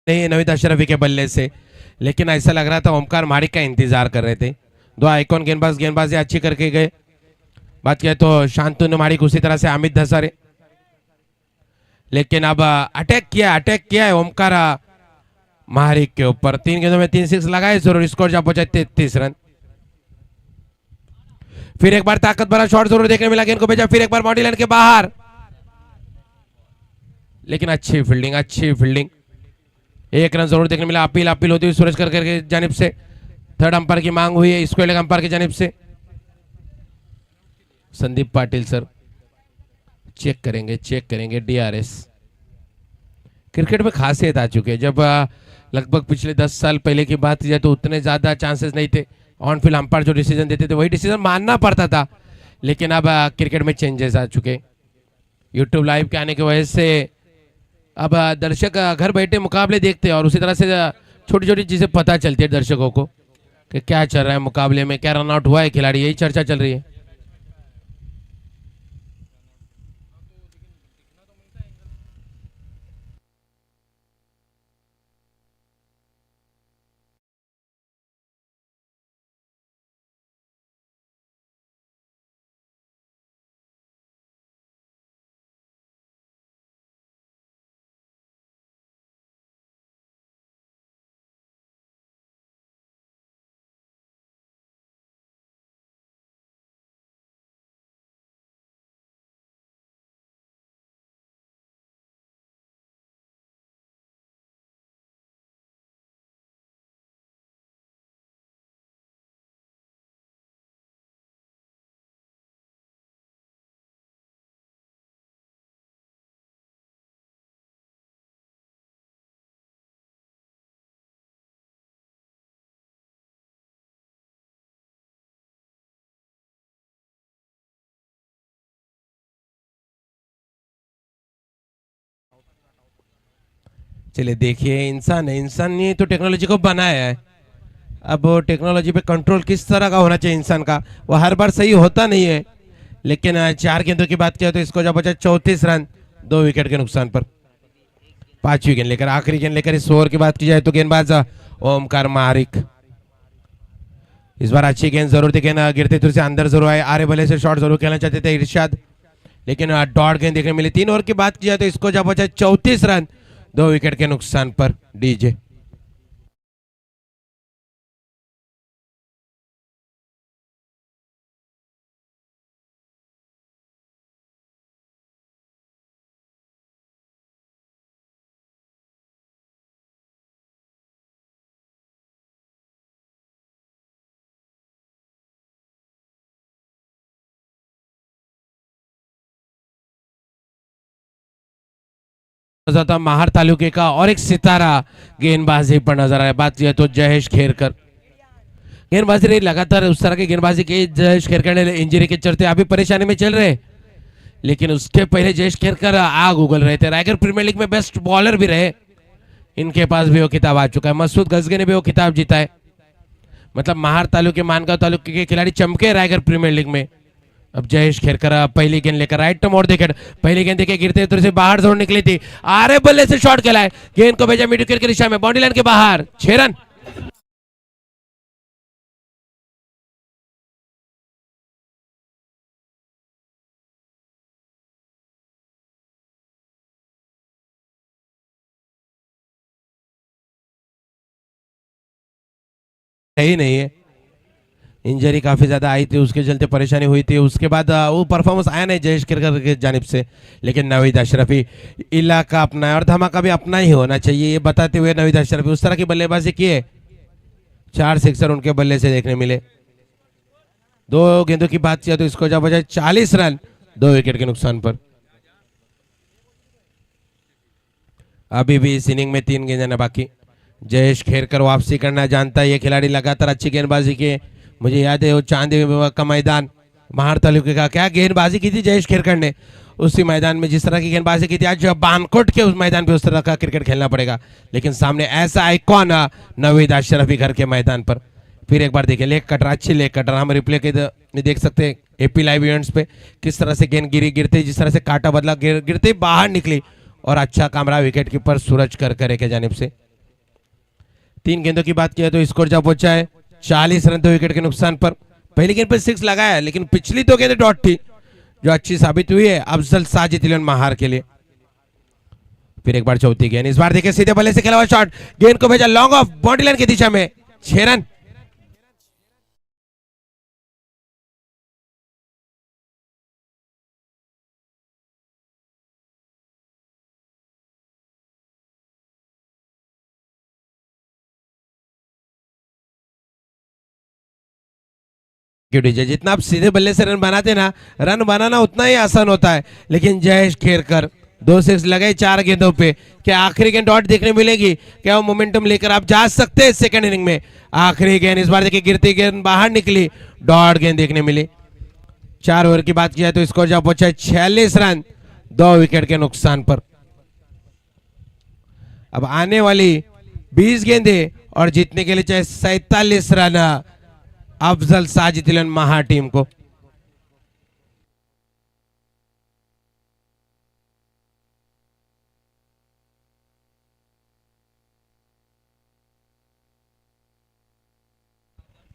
नहीं नवीद अशरफी के बल्ले से, लेकिन ऐसा लग रहा था ओमकार मारिक का इंतजार कर रहे थे। दो आइकॉन गेंदबाजी अच्छी करके गए। बात किया तो शांतनु मारिक, उसी तरह से अमित धसारे, लेकिन अब अटैक किया है ओमकार मारिक के ऊपर। 3 गेंदों में 3 6 लगाए, जरूर स्कोर जा पहुंचा 33 रन। फिर एक बार ताकत भरा शॉट जरूर देखने मिला, गेंद को भेजा फिर एक बार बाउंड्री लाइन के बाहर, लेकिन अच्छी फील्डिंग। 1 रन जरूर देखने मिला। अपील होती हुई सूरज करकर के जानिब से थर्ड अंपायर की मांग हुई है, स्क्वायर लेग अंपायर की जानिब से। संदीप पाटिल सर चेक करेंगे DRS। क्रिकेट में खासियत आ चुकी है, जब लगभग पिछले 10 साल पहले की बात की जाए तो उतने ज्यादा चांसेस नहीं थे। ऑन फील्ड अंपायर जो डिसीजन देते थे वही डिसीजन मानना पड़ता था, लेकिन अब क्रिकेट में चेंजेस आ चुके। यूट्यूब लाइव के आने की वजह से अब दर्शक घर बैठे मुकाबले देखते हैं और उसी तरह से छोटी छोटी चीजें पता चलती है दर्शकों को कि क्या चल रहा है मुकाबले में, क्या रन आउट हुआ है खिलाड़ी, यही चर्चा चल रही है। चलिए देखिए, इंसान ने तो टेक्नोलॉजी को बनाया है। अब टेक्नोलॉजी पे कंट्रोल किस तरह का होना चाहिए इंसान का, वो हर बार सही होता नहीं है। लेकिन 4 गेंदों की बात किया तो इसको जब बचा 34 रन 2 विकेट के नुकसान पर। 5वीं गेंद लेकर, आखिरी गेंद लेकर इस ओवर की बात की जाए तो गेंदबाज ओमकार मारिक इस बार अच्छी गेंद जरूर थी, गेंद गिरते तुर से अंदर जरूर आए। आरे बल्ले से शॉट जरूर खेलना चाहते थे इरशाद, लेकिन डॉट गेंद देखने मिली। 3 ओवर की बात की जाए तो इसको जब बचा 34 रन 2 विकेट के नुकसान पर। डीजे था महार तालुके का और एक सितारा गेंदबाजी पर नजर आया। बात किया तो जयेश खेरकर, गेंदबाजी रही लगातार उस तरह की गेंदबाजी की। जयेश खेरकर ने इंजरी के चलते अभी परेशानी में चल रहे, लेकिन उसके पहले जयेश खेरकर आग उगल रहे थे। रायगढ़ प्रीमियर लीग में बेस्ट बॉलर भी रहे, इनके पास भी वो खिताब आ चुका है। मसूद गजगे ने भी वो खिताब जीता है। मतलब महार तालुके मानगांव तालुके के खिलाड़ी चमके रायगढ़ प्रीमियर लीग में। अब जयेश खेरकर पहली गेंद लेकर राइट टू मोड़ विकेट, पहली गेंद देखे गिरते हुए से बाहर जोड़ निकली थी। आरे बल्ले से शॉट खेला है, गेंद को भेजा मिड विकेट की दिशा में, बाउंड्री लाइन के बाहर। 6 रन। ही नहीं है, इंजरी काफी ज्यादा आई थी, उसके चलते परेशानी हुई थी। उसके बाद वो परफॉर्मेंस आया नहीं जयेश खेरकर की जानिब से। लेकिन नवीद अशरफी इलाका अपना है और धमाका भी अपना ही होना चाहिए, ये बताते हुए नवीद अशरफी उस तरह की बल्लेबाजी किए। 4 सिक्सर उनके बल्ले से देखने मिले। 2 गेंदों की बात किया तो इसको जब बजाय 40 रन 2 विकेट के नुकसान पर। अभी भी इस इनिंग में 3 गेंदें बाकी। जयेश खेरकर वापसी करना जानता है ये खिलाड़ी, लगातार अच्छी गेंदबाजी की। मुझे याद है वो चांदी का मैदान महार तालुके का, क्या गेंदबाजी की थी जयेश खेरकर ने उसी मैदान में, जिस तरह की गेंदबाजी की थी। आज बानकोट के उस मैदान पे उस तरह का क्रिकेट खेलना पड़ेगा, लेकिन सामने ऐसा आइकॉन नवीद अशरफी घर के मैदान पर। फिर एक बार देखिए लेग कटर, अच्छी लेग कटर, हम रिप्ले के देख सकते हैं एपी लाइव इवेंट्स पे किस तरह से गेंद गिरते जिस तरह से काटा बदला, गिरते बाहर निकली और अच्छा कामरा विकेट कीपर सूरज करकरे के जानिब से। 3 गेंदों की बात किया तो स्कोर जा पहुंचा है 40 रन 2 विकेट के नुकसान पर। पहली गेंद पर 6 लगाया लेकिन पिछली 2 गेंदें डॉट थी जो अच्छी साबित हुई है अफजल साजिद इलेवन महार के लिए। फिर एक बार चौथी गेंद, इस बार देखिए सीधे बल्ले से खेला हुआ शॉट, गेंद को भेजा लॉन्ग ऑफ बाउंड्री लाइन की दिशा में, 6 रन। डीजे जितना आप सीधे बल्ले से रन बनाते ना, रन बनाना उतना ही आसान होता है, लेकिन जयेश खेरकर 2 6 लगाए 4 गेंदों पे। क्या आखिरी गेंद डॉट देखने मिलेगी? क्या वो मोमेंटम लेकर आप जा सकते हैं सेकंड इनिंग में? आखिरी गेंद, इस बार देखिए गिरती गेंद बाहर निकली, डॉट गेंद देखने मिली। 4 ओवर की बात किया तो स्कोर जा पहुंचा 46 रन 2 विकेट के नुकसान पर। अब आने वाली 20 गेंदें और जीतने के लिए चाहे 47 रन अफजल साजिद इलेवन महा टीम को।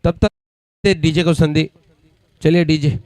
तब तक डीजे को संधि, चलिए डीजे।